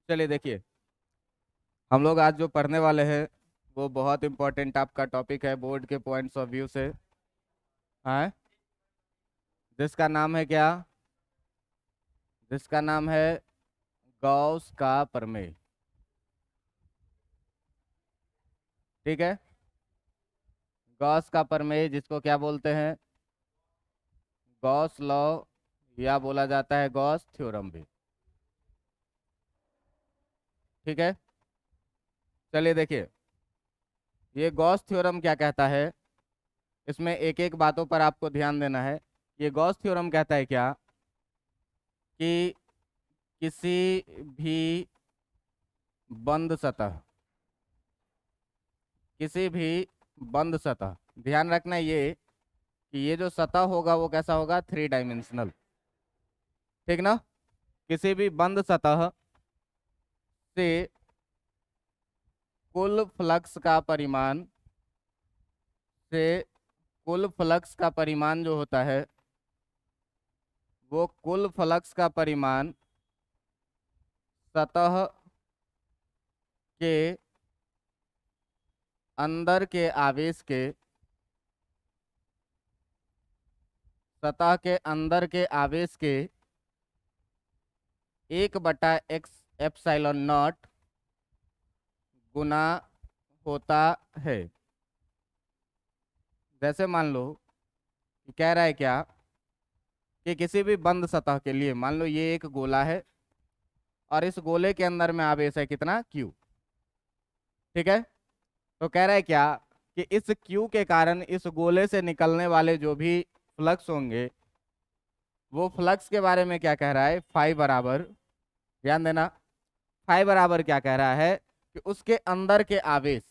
चलिए देखिए, हम लोग आज जो पढ़ने वाले हैं वो बहुत इंपॉर्टेंट आपका टॉपिक है बोर्ड के पॉइंट्स ऑफ व्यू से। हाँ, जिसका नाम है क्या? जिसका नाम है गॉस का प्रमेय। ठीक है, गॉस का प्रमेय जिसको क्या बोलते हैं? गॉस लॉ, या बोला जाता है गॉस थ्योरम भी। ठीक है, चलिए देखिए, ये गॉस थ्योरम क्या कहता है, इसमें एक एक बातों पर आपको ध्यान देना है। ये गॉस थ्योरम कहता है क्या कि किसी भी बंद सतह, किसी भी बंद सतह, ध्यान रखना ये कि ये जो सतह होगा वो कैसा होगा? 3 डायमेंशनल। ठीक ना? किसी भी बंद सतह से कुल फ्लक्स का परिमाण से कुल फ्लक्स का परिमाण जो होता है वो कुल फ्लक्स का परिमाण सतह के अंदर के आवेश के, सतह के अंदर के आवेश के 1/x एप्सिलॉन नॉट गुना होता है। जैसे मान लो कि कह रहा है क्या कि किसी भी बंद सतह के लिए, मान लो ये एक गोला है और इस गोले के अंदर में आवेश है कितना? Q। ठीक है, तो कह रहा है क्या कि इस Q के कारण इस गोले से निकलने वाले जो भी फ्लक्स होंगे वो फ्लक्स के बारे में क्या कह रहा है? फाई बराबर, ध्यान देना, फाई बराबर क्या कह रहा है कि उसके अंदर के आवेश,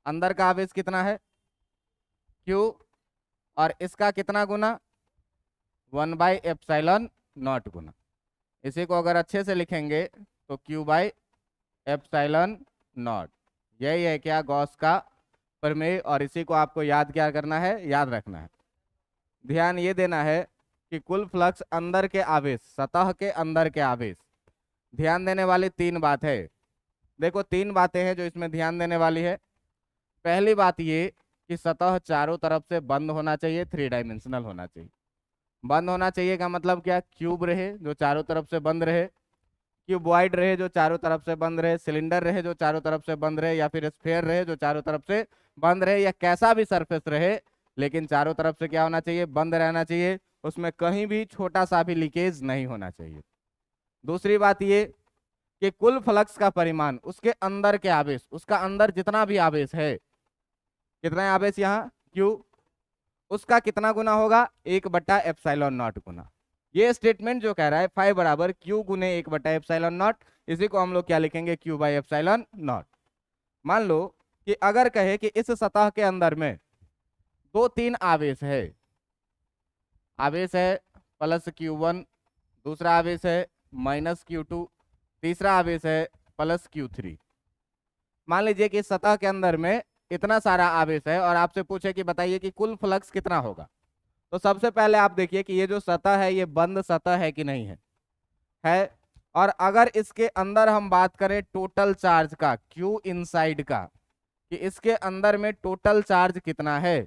अंदर का आवेश कितना है? Q, और इसका कितना गुना? 1/एप्सिलॉन नॉट गुना। इसी को अगर अच्छे से लिखेंगे तो Q/एप्सिलॉन नॉट। यही है क्या? गॉस का प्रमेय। और इसी को आपको याद क्या करना है? याद रखना है। ध्यान ये देना है कि कुल फ्लक्स अंदर के आवेश, सतह के अंदर के आवेश, ध्यान देने वाली 3 बात है। देखो 3 बातें हैं जो इसमें ध्यान देने वाली है। पहली बात ये कि सतह चारों तरफ से बंद होना चाहिए, 3 डायमेंशनल होना चाहिए। बंद होना चाहिए का मतलब क्या? क्यूब रहे जो चारों तरफ से बंद रहे, क्यूबॉइड रहे जो चारों तरफ से बंद रहे, सिलेंडर रहे जो चारों तरफ से बंद रहे, या फिर स्फेयर रहे जो चारों तरफ से बंद रहे, या कैसा भी सरफेस रहे, लेकिन चारों तरफ से क्या होना चाहिए? बंद रहना चाहिए। उसमें कहीं भी छोटा सा भी लीकेज नहीं होना चाहिए। दूसरी बात ये कि कुल फ्लक्स का परिमाण, उसके अंदर के आवेश, उसका अंदर जितना भी आवेश है, कितना है आवेश यहाँ? क्यू, उसका कितना गुना होगा? 1/एप्सिलॉन नॉट गुना। ये स्टेटमेंट जो कह रहा है फाई बराबर क्यू गुने 1/एप्सिलॉन नॉट, इसी को हम लोग क्या लिखेंगे? Q/एप्सिलॉन नॉट। मान लो कि अगर कहे कि इस सतह के अंदर में 2-3 आवेश है, आवेश है +Q1, दूसरा आवेश है -Q2, तीसरा आवेश है +Q3। मान लीजिए कि सतह के अंदर में इतना सारा आवेश है और आपसे पूछे कि बताइए कि कुल फ्लक्स कितना होगा। तो सबसे पहले आप देखिए कि ये जो सतह है ये बंद सतह है कि नहीं है? है। और अगर इसके अंदर हम बात करें टोटल चार्ज का, Q इनसाइड का, कि इसके अंदर में टोटल चार्ज कितना है,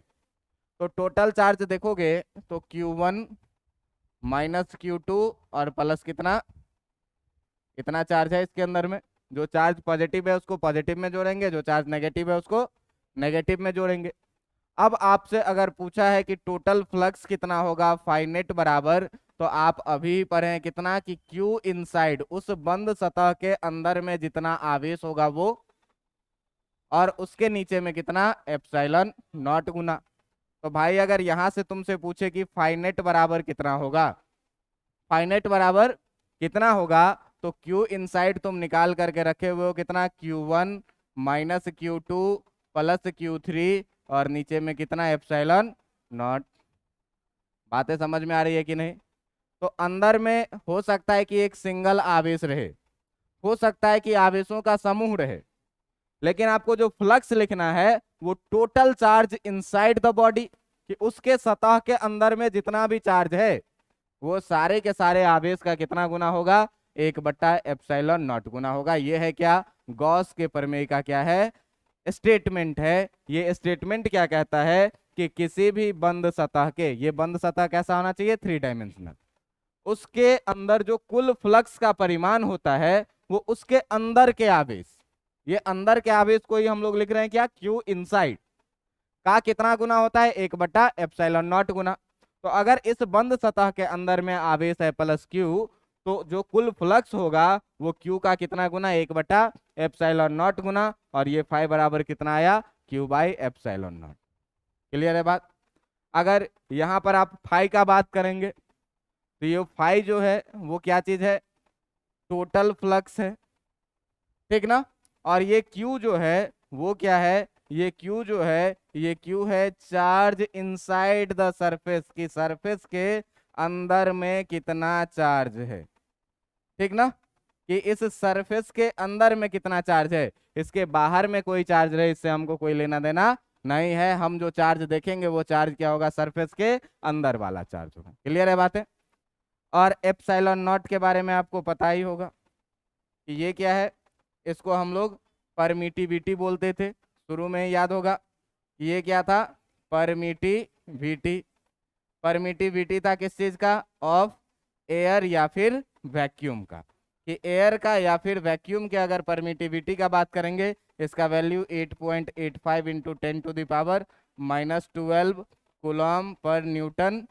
तो टोटल चार्ज देखोगे तो Q1 -Q2 और प्लस कितना, इतना चार्ज है इसके अंदर में। जो चार्ज पॉजिटिव है उसको पॉजिटिव में जोड़ेंगे, जो चार्ज नेगेटिव है उसको नेगेटिव में जोड़ेंगे। अब आपसे अगर पूछा है कि टोटल फ्लक्स कितना होगा फाइनेट बराबर, तो आप अभी पढ़ें कितना कि Q इनसाइड, उस बंद सतह के अंदर में जितना आवेश होगा वो, और उसके नीचे में कितना? एप्सिलॉन नॉट गुना। तो भाई अगर यहां से तुमसे पूछे कि फाइनेट बराबर कितना होगा, फाइनेट बराबर कितना होगा, तो Q इनसाइड तुम निकाल करके रखे हुए हो कितना? Q1 -Q2 +Q3, और नीचे में कितना? Epsilon not. बातें समझ में आ रही है कि नहीं? तो अंदर में हो सकता है कि एक सिंगल आवेश रहे, हो सकता है कि आवेशों का समूह रहे, लेकिन आपको जो फ्लक्स लिखना है वो total charge inside the body, कि उसके सतह के अंदर में जितना भी चार्ज है वो सारे के सारे आवेश का कितना गुना होगा? 1/ε0 गुना होगा। ये है क्या, गॉस के प्रमेय का क्या है, स्टेटमेंट है। ये स्टेटमेंट क्या कहता है कि किसी भी बंद सतह के, ये बंद सतह कैसा होना चाहिए, 3 डायमेंशनल, उसके अंदर जो कुल फ्लक्स का परिमाण होता है वो उसके अंदर के आवेश, ये अंदर के आवेश को ही हम लोग लिख रहे हैं क्या, क्यू इनसाइड का कितना गुना होता है, 1/ε0 गुना। तो अगर इस बंद सतह के अंदर में आवेश है प्लस क्यू, तो जो कुल फ्लक्स होगा वो क्यू का कितना गुना, 1/ε0 गुना, और ये फाई बराबर कितना आया, Q/ε0। क्लियर है बात। अगर यहाँ पर आप फाई का बात करेंगे तो ये फाई जो है वो क्या चीज है, टोटल फ्लक्स है, ठीक ना। और ये क्यू जो है वो क्या है, ये क्यू जो है, ये क्यू है चार्ज इनसाइड द सरफेस, की सरफेस के अंदर में कितना चार्ज है, ठीक ना, कि इस सरफेस के अंदर में कितना चार्ज है, इसके बाहर में कोई चार्ज रहे इससे हमको कोई लेना देना नहीं है। हम जो चार्ज देखेंगे वो चार्ज क्या होगा, सरफेस के अंदर वाला चार्ज होगा। क्लियर है बातें। और ε0 के बारे में आपको पता ही होगा कि ये क्या है, इसको हम लोग परमिटिविटी बोलते थे, शुरू में याद होगा। ये क्या था, परमिटिविटी। परमिटिविटी था किस चीज का, ऑफ एयर या फिर वैक्यूम का, कि एयर का या फिर वैक्यूम के अगर परमिटिविटी का बात करेंगे, इसका वैल्यू 8.85 इंटू 10⁻⁻12 कूलम पर न्यूटन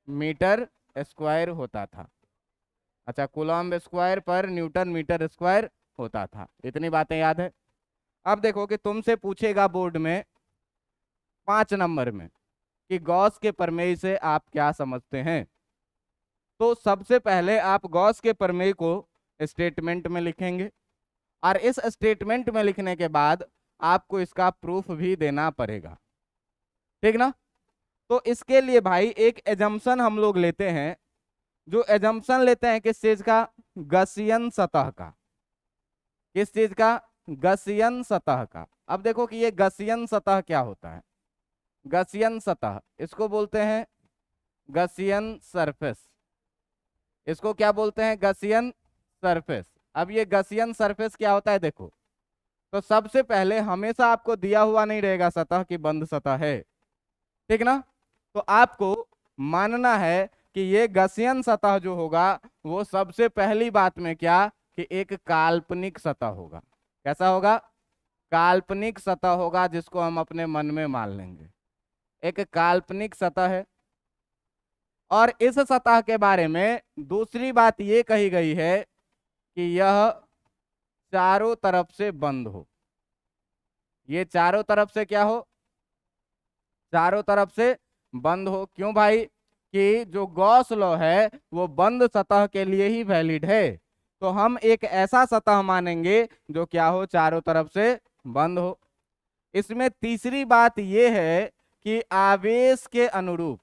मीटर स्क्वायर होता था। अच्छा, कूलम स्क्वायर पर न्यूटन मीटर स्क्वायर होता था। इतनी बातें याद है। अब देखो कि तुमसे पूछेगा बोर्ड में 5 नंबर में कि गॉस के प्रमेय से आप क्या समझते हैं। तो सबसे पहले आप गॉस के प्रमेय को स्टेटमेंट में लिखेंगे, और इस स्टेटमेंट में लिखने के बाद आपको इसका प्रूफ भी देना पड़ेगा, ठीक ना। तो इसके लिए भाई एक एजम्पशन हम लोग लेते हैं, जो एजम्पशन लेते हैं किस चीज का, गसियन सतह का। किस चीज का, गसियन सतह का। अब देखो कि ये गसियन सतह क्या होता है, गसियन सतह, इसको बोलते हैं गसियन सरफेस। इसको क्या बोलते हैं, गसियन सरफेस। अब ये गसियन सरफेस क्या होता है देखो, तो सबसे पहले हमेशा आपको दिया हुआ नहीं रहेगा सतह की बंद सतह है, ठीक ना। तो आपको मानना है कि ये गसियन सतह जो होगा वो सबसे पहली बात में क्या, कि एक काल्पनिक सतह होगा। कैसा होगा, काल्पनिक सतह होगा, जिसको हम अपने मन में मान लेंगे एक काल्पनिक सतह है। और इस सतह के बारे में दूसरी बात ये कही गई है कि यह चारों तरफ से बंद हो। ये चारों तरफ से क्या हो, चारों तरफ से बंद हो। क्यों भाई, कि जो गॉस लॉ है वो बंद सतह के लिए ही वैलिड है। तो हम एक ऐसा सतह मानेंगे जो क्या हो, चारों तरफ से बंद हो। इसमें तीसरी बात यह है कि आवेश के अनुरूप,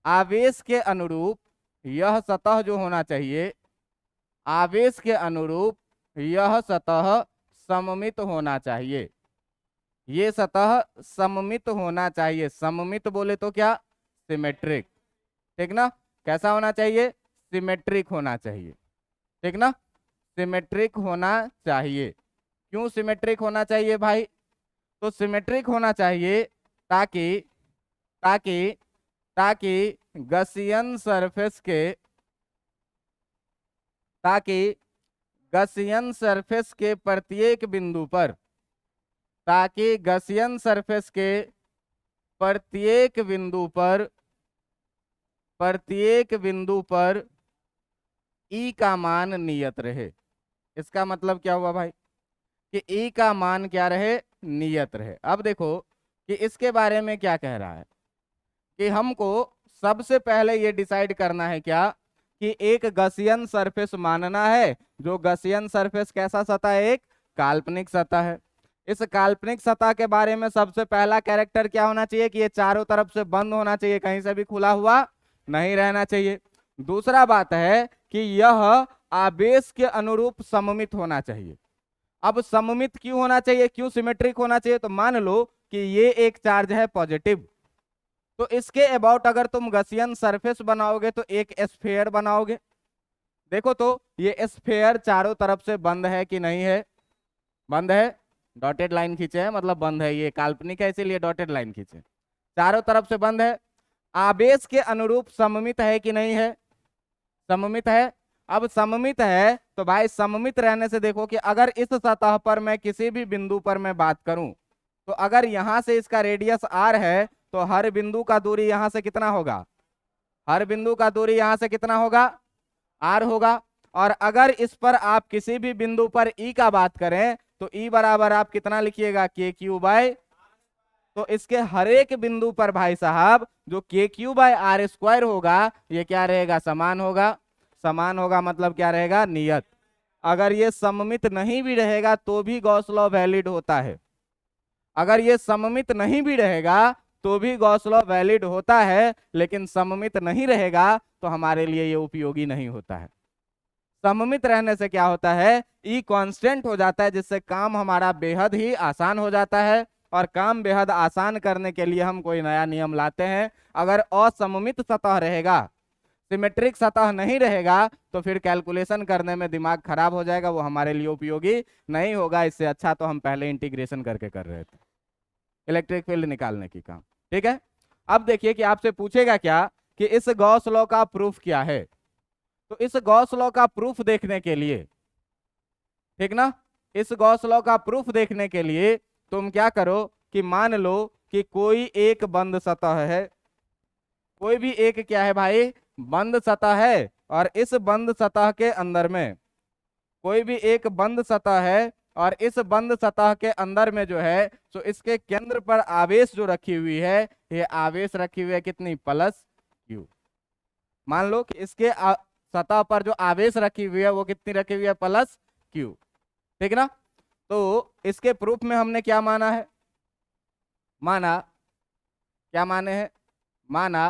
आवेश के अनुरूप यह सतह जो होना चाहिए, आवेश के अनुरूप यह सतह सममित होना चाहिए। ये सतह सममित होना चाहिए। सममित बोले तो क्या, सिमेट्रिक, ठीक ना। कैसा होना चाहिए, सिमेट्रिक होना चाहिए, ठीक ना, सिमेट्रिक होना चाहिए। क्यों सिमेट्रिक होना चाहिए भाई, तो सिमेट्रिक होना चाहिए ताकि ताकि ताकि गसियन सरफेस के, ताकि गसियन सरफेस के प्रत्येक बिंदु पर, ताकि गसियन सरफेस के प्रत्येक बिंदु पर, प्रत्येक बिंदु पर ई का मान नियत रहे। इसका मतलब क्या हुआ भाई, कि ई का मान क्या रहे, नियत रहे। अब देखो कि इसके बारे में क्या कह रहा है, कि हमको सबसे पहले ये डिसाइड करना है क्या, कि एक गसियन सरफेस मानना है। जो गसियन सरफेस कैसा सतह है, एक काल्पनिक सतह है। इस काल्पनिक सतह के बारे में सबसे पहला कैरेक्टर क्या होना चाहिए, कि ये चारों तरफ से बंद होना चाहिए, कहीं से भी खुला हुआ नहीं रहना चाहिए। दूसरा बात है कि यह आवेश के अनुरूप सममित होना चाहिए। अब सममित क्यों होना चाहिए, क्यों सिमेट्रिक होना चाहिए, तो मान लो कि ये एक चार्ज है पॉजिटिव, तो इसके अबाउट अगर तुम गसियन सरफेस बनाओगे तो एक स्फीयर बनाओगे। देखो तो ये स्फेयर चारों तरफ से बंद है कि नहीं है? बंद है। डॉटेड लाइन खींचे हैं मतलब बंद है, ये काल्पनिक है इसीलिए डॉटेड लाइन खींचे। चारों तरफ से बंद है। आवेश के अनुरूप सममित है कि नहीं है? सममित है। अब सममित है तो भाई सममित रहने से देखो कि अगर इस सतह पर मैं किसी भी बिंदु पर मैं बात करूं, तो अगर यहां से इसका रेडियस r है तो हर बिंदु का दूरी यहां से कितना होगा? हर बिंदु का दूरी यहां से कितना होगा? r होगा। और अगर इस पर आप किसी भी बिंदु पर E का बात करें तो E बराबर आप कितना लिखिएगा? KQ/। तो इसके हर एक बिंदु पर भाई साहब जो KQ/r² होगा ये क्या रहेगा? समान होगा। समान होगा मतलब क्या रहेगा? नियत। अगर ये सममित नहीं भी रहेगा तो भी गॉस लॉ वैलिड होता है। अगर ये सममित नहीं भी रहेगा तो भी गॉस लॉ वैलिड होता है, लेकिन सममित नहीं रहेगा तो हमारे लिए ये उपयोगी नहीं होता है। सममित रहने से क्या होता है? ई कांस्टेंट हो जाता है, जिससे काम हमारा बेहद ही आसान हो जाता है। और काम बेहद आसान करने के लिए हम कोई नया नियम लाते हैं। अगर असममित सतह रहेगा, सिमेट्रिक सतह नहीं रहेगा, तो फिर कैलकुलेशन करने में दिमाग खराब हो जाएगा, वो हमारे लिए उपयोगी नहीं होगा। इससे अच्छा तो हम पहले इंटीग्रेशन करके कर रहे थे इलेक्ट्रिक फील्ड निकालने की काम। ठीक है। अब देखिए कि आपसे पूछेगा क्या कि इस गॉस लॉ का प्रूफ क्या है। तो इस गॉस लॉ का प्रूफ देखने के लिए, ठीक ना, इस गॉस लॉ का प्रूफ देखने के लिए तुम क्या करो कि मान लो कि कोई एक बंद सतह है। कोई भी एक क्या है भाई? बंद सतह है। और इस बंद सतह के अंदर में कोई भी एक बंद सतह है, और इस बंद सतह के अंदर में जो है तो इसके केंद्र पर आवेश जो रखी हुई है, ये आवेश रखी हुई है कितनी? +q। मान लो कि इसके सतह पर जो आवेश रखी हुई है वो कितनी रखी हुई है? +q। ठीक ना। तो इसके प्रूफ में हमने क्या माना है? माना, क्या माने हैं? माना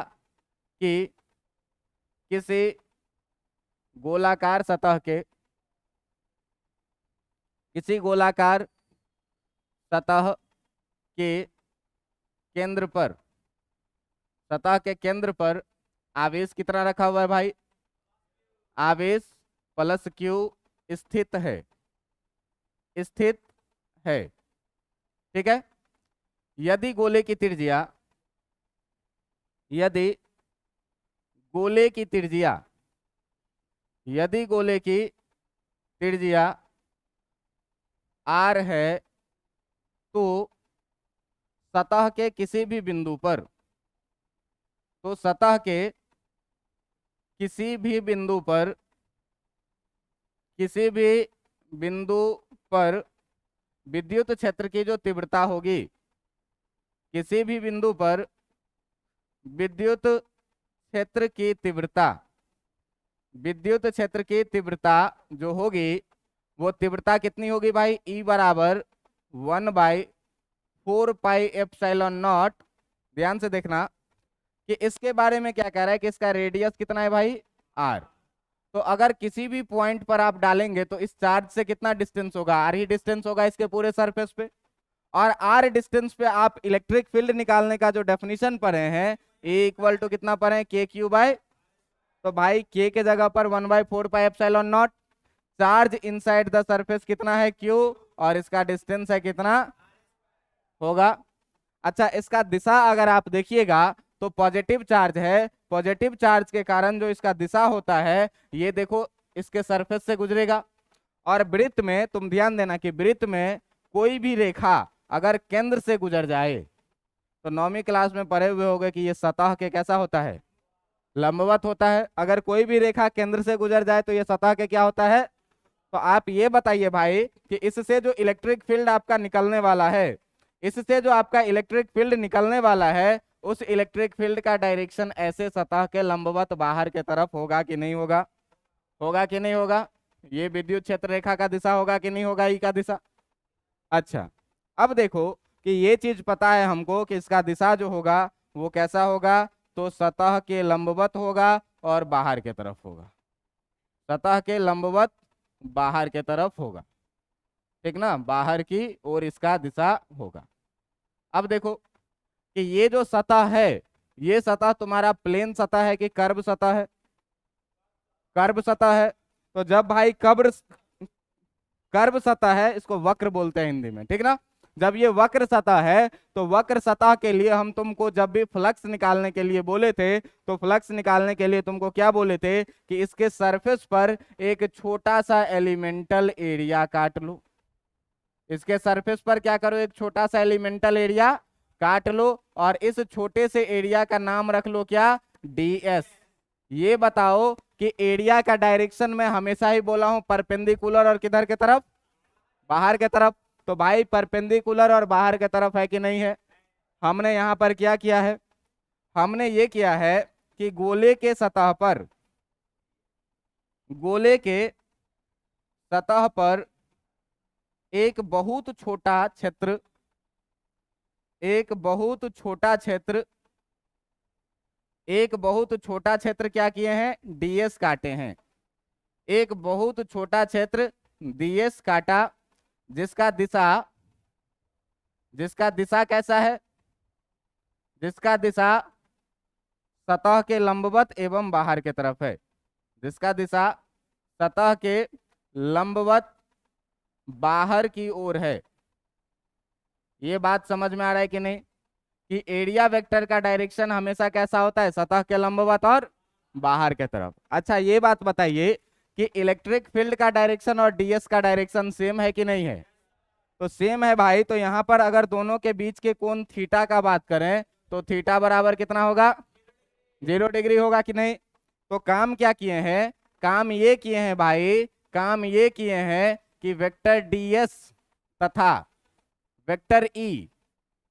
कि किसी गोलाकार सतह के, किसी गोलाकार सतह के केंद्र पर, सतह के केंद्र पर आवेश कितना रखा हुआ है भाई? आवेश +q स्थित है। स्थित है। ठीक है। यदि गोले की त्रिज्या, यदि गोले की त्रिज्या, यदि गोले की त्रिज्या r है तो सतह के किसी भी बिंदु पर, तो सतह के किसी भी बिंदु पर, किसी भी बिंदु पर विद्युत क्षेत्र की जो तीव्रता होगी, किसी भी बिंदु पर विद्युत क्षेत्र की तीव्रता, विद्युत क्षेत्र की तीव्रता जो होगी वो तीव्रता कितनी होगी भाई? E बराबर 1/4πε0। ध्यान से देखना कि इसके बारे में क्या कह रहा है कि इसका रेडियस कितना है भाई? r। तो अगर किसी भी पॉइंट पर आप डालेंगे तो इस चार्ज से कितना डिस्टेंस होगा? r ही डिस्टेंस होगा इसके पूरे सरफेस पे। और r डिस्टेंस पे आप इलेक्ट्रिक फील्ड निकालने का जो डेफिनेशन पढ़े हैं, E = कितना पढ़े हैं? KQ/। तो भाई k के जगह पर 1/4πε0। चार्ज इनसाइड द सरफेस कितना है? q। और इसका डिस्टेंस है कितना होगा? अच्छा, इसका दिशा अगर आप देखिएगा तो पॉजिटिव चार्ज है। पॉजिटिव चार्ज के कारण जो इसका दिशा होता है ये देखो इसके सरफेस से गुजरेगा। और वृत्त में तुम ध्यान देना कि वृत्त में कोई भी रेखा अगर केंद्र से गुजर जाए तो 9वीं क्लास में पढ़े हुए होंगे कि ये सतह के कैसा होता है? लंबवत होता है। अगर कोई भी रेखा केंद्र से गुजर जाए तो ये सतह के क्या होता है? तो आप ये बताइए भाई कि इससे जो इलेक्ट्रिक फील्ड आपका निकलने वाला है, इससे जो आपका इलेक्ट्रिक फील्ड निकलने वाला है, उस इलेक्ट्रिक फील्ड का डायरेक्शन ऐसे सतह के लंबवत बाहर के तरफ होगा कि नहीं होगा? होगा कि नहीं होगा? ये विद्युत क्षेत्र रेखा का दिशा होगा कि नहीं होगा? ई का दिशा। अच्छा, अब देखो कि ये चीज पता है हमको कि इसका दिशा जो होगा वो कैसा होगा? तो सतह के लंबवत होगा और बाहर के तरफ होगा। सतह के लंबवत बाहर के तरफ होगा। ठीक ना, बाहर की ओर इसका दिशा होगा। अब देखो कि ये जो सतह है, ये सतह तुम्हारा प्लेन सतह है कि कर्व सतह है? कर्व सतह है। तो जब भाई कर्व सतह है, इसको वक्र बोलते हैं हिंदी में, ठीक ना। जब ये वक्र सतह है तो वक्र सतह के लिए हम तुमको जब भी फ्लक्स निकालने के लिए बोले थे, तो फ्लक्स निकालने के लिए तुमको क्या बोले थे कि इसके सरफेस पर एक छोटा सा एलिमेंटल एरिया काट लो। इसके सरफेस पर क्या करो, एक छोटा सा एलिमेंटल एरिया काट लो, और इस छोटे से एरिया का नाम रख लो क्या, ds। ये बताओ कि एरिया का डायरेक्शन में हमेशा ही बोला हूं परपेंडिकुलर और किधर के तरफ, बाहर के तरफ। तो भाई परपेंडिकुलर और बाहर के तरफ है कि नहीं है। हमने यहां पर क्या किया है, हमने ये किया है कि गोले के सतह पर, गोले के सतह पर एक बहुत छोटा क्षेत्र, एक बहुत छोटा क्षेत्र, एक बहुत छोटा क्षेत्र क्या किए हैं, ds काटे हैं। एक बहुत छोटा क्षेत्र ds काटा, जिसका दिशा, जिसका दिशा कैसा है, जिसका दिशा सतह के लंबवत एवं बाहर के तरफ है, जिसका दिशा सतह के लंबवत बाहर की ओर है। ये बात समझ में आ रहा है कि नहीं, कि एरिया वेक्टर का डायरेक्शन हमेशा कैसा होता है, सतह के लंबवत और बाहर के तरफ। अच्छा ये बात बताइए कि इलेक्ट्रिक फील्ड का डायरेक्शन और ds का डायरेक्शन सेम है कि नहीं है। तो सेम है भाई। तो यहाँ पर अगर दोनों के बीच के कोण थीटा का बात करें तो थीटा बराबर कितना होगा, 0 डिग्री होगा कि नहीं। तो काम क्या किए हैं, काम ये किए हैं भाई, काम ये किए हैं कि वेक्टर ds तथा वेक्टर e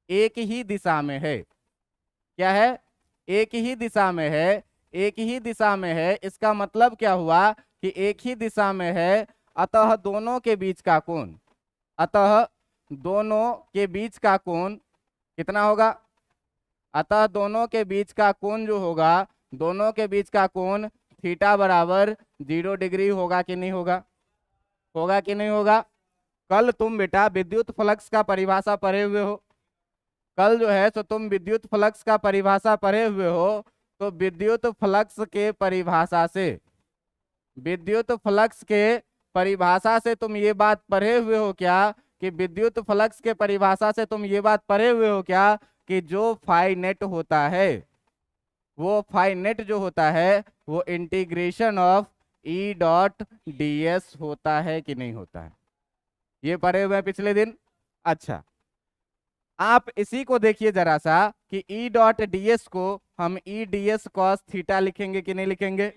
एक ही दिशा में है। क्या है, एक ही दिशा में है, एक ही दिशा में है। इसका मतलब क्या हुआ कि एक ही दिशा में है, अतः दोनों के बीच का कोण, अतः दोनों के बीच का कोण कितना होगा, अतः दोनों के बीच का कोण जो होगा, दोनों के बीच का कोण थीटा बराबर 0 डिग्री होगा कि नहीं होगा, होगा कि नहीं होगा। कल तुम बेटा विद्युत फ्लक्स का परिभाषा पढ़े हुए हो, कल जो है तो तुम विद्युत फ्लक्स का परिभाषा पढ़े हुए हो। तो विद्युत फ्लक्स के परिभाषा से, विद्युत फ्लक्स के परिभाषा से तुम ये बात पढ़े हुए हो क्या, कि विद्युत फ्लक्स के परिभाषा से तुम ये बात पढ़े हुए हो क्या कि जो फाई नेट होता है, वो फाई नेट जो होता है वो integration of E dot ds होता है कि नहीं होता है। ये पढ़े हुए हैं पिछले दिन। अच्छा आप इसी को देखिए जरा सा कि ई डॉट ds को हम ई ds cos थीटा लिखेंगे कि नहीं लिखेंगे।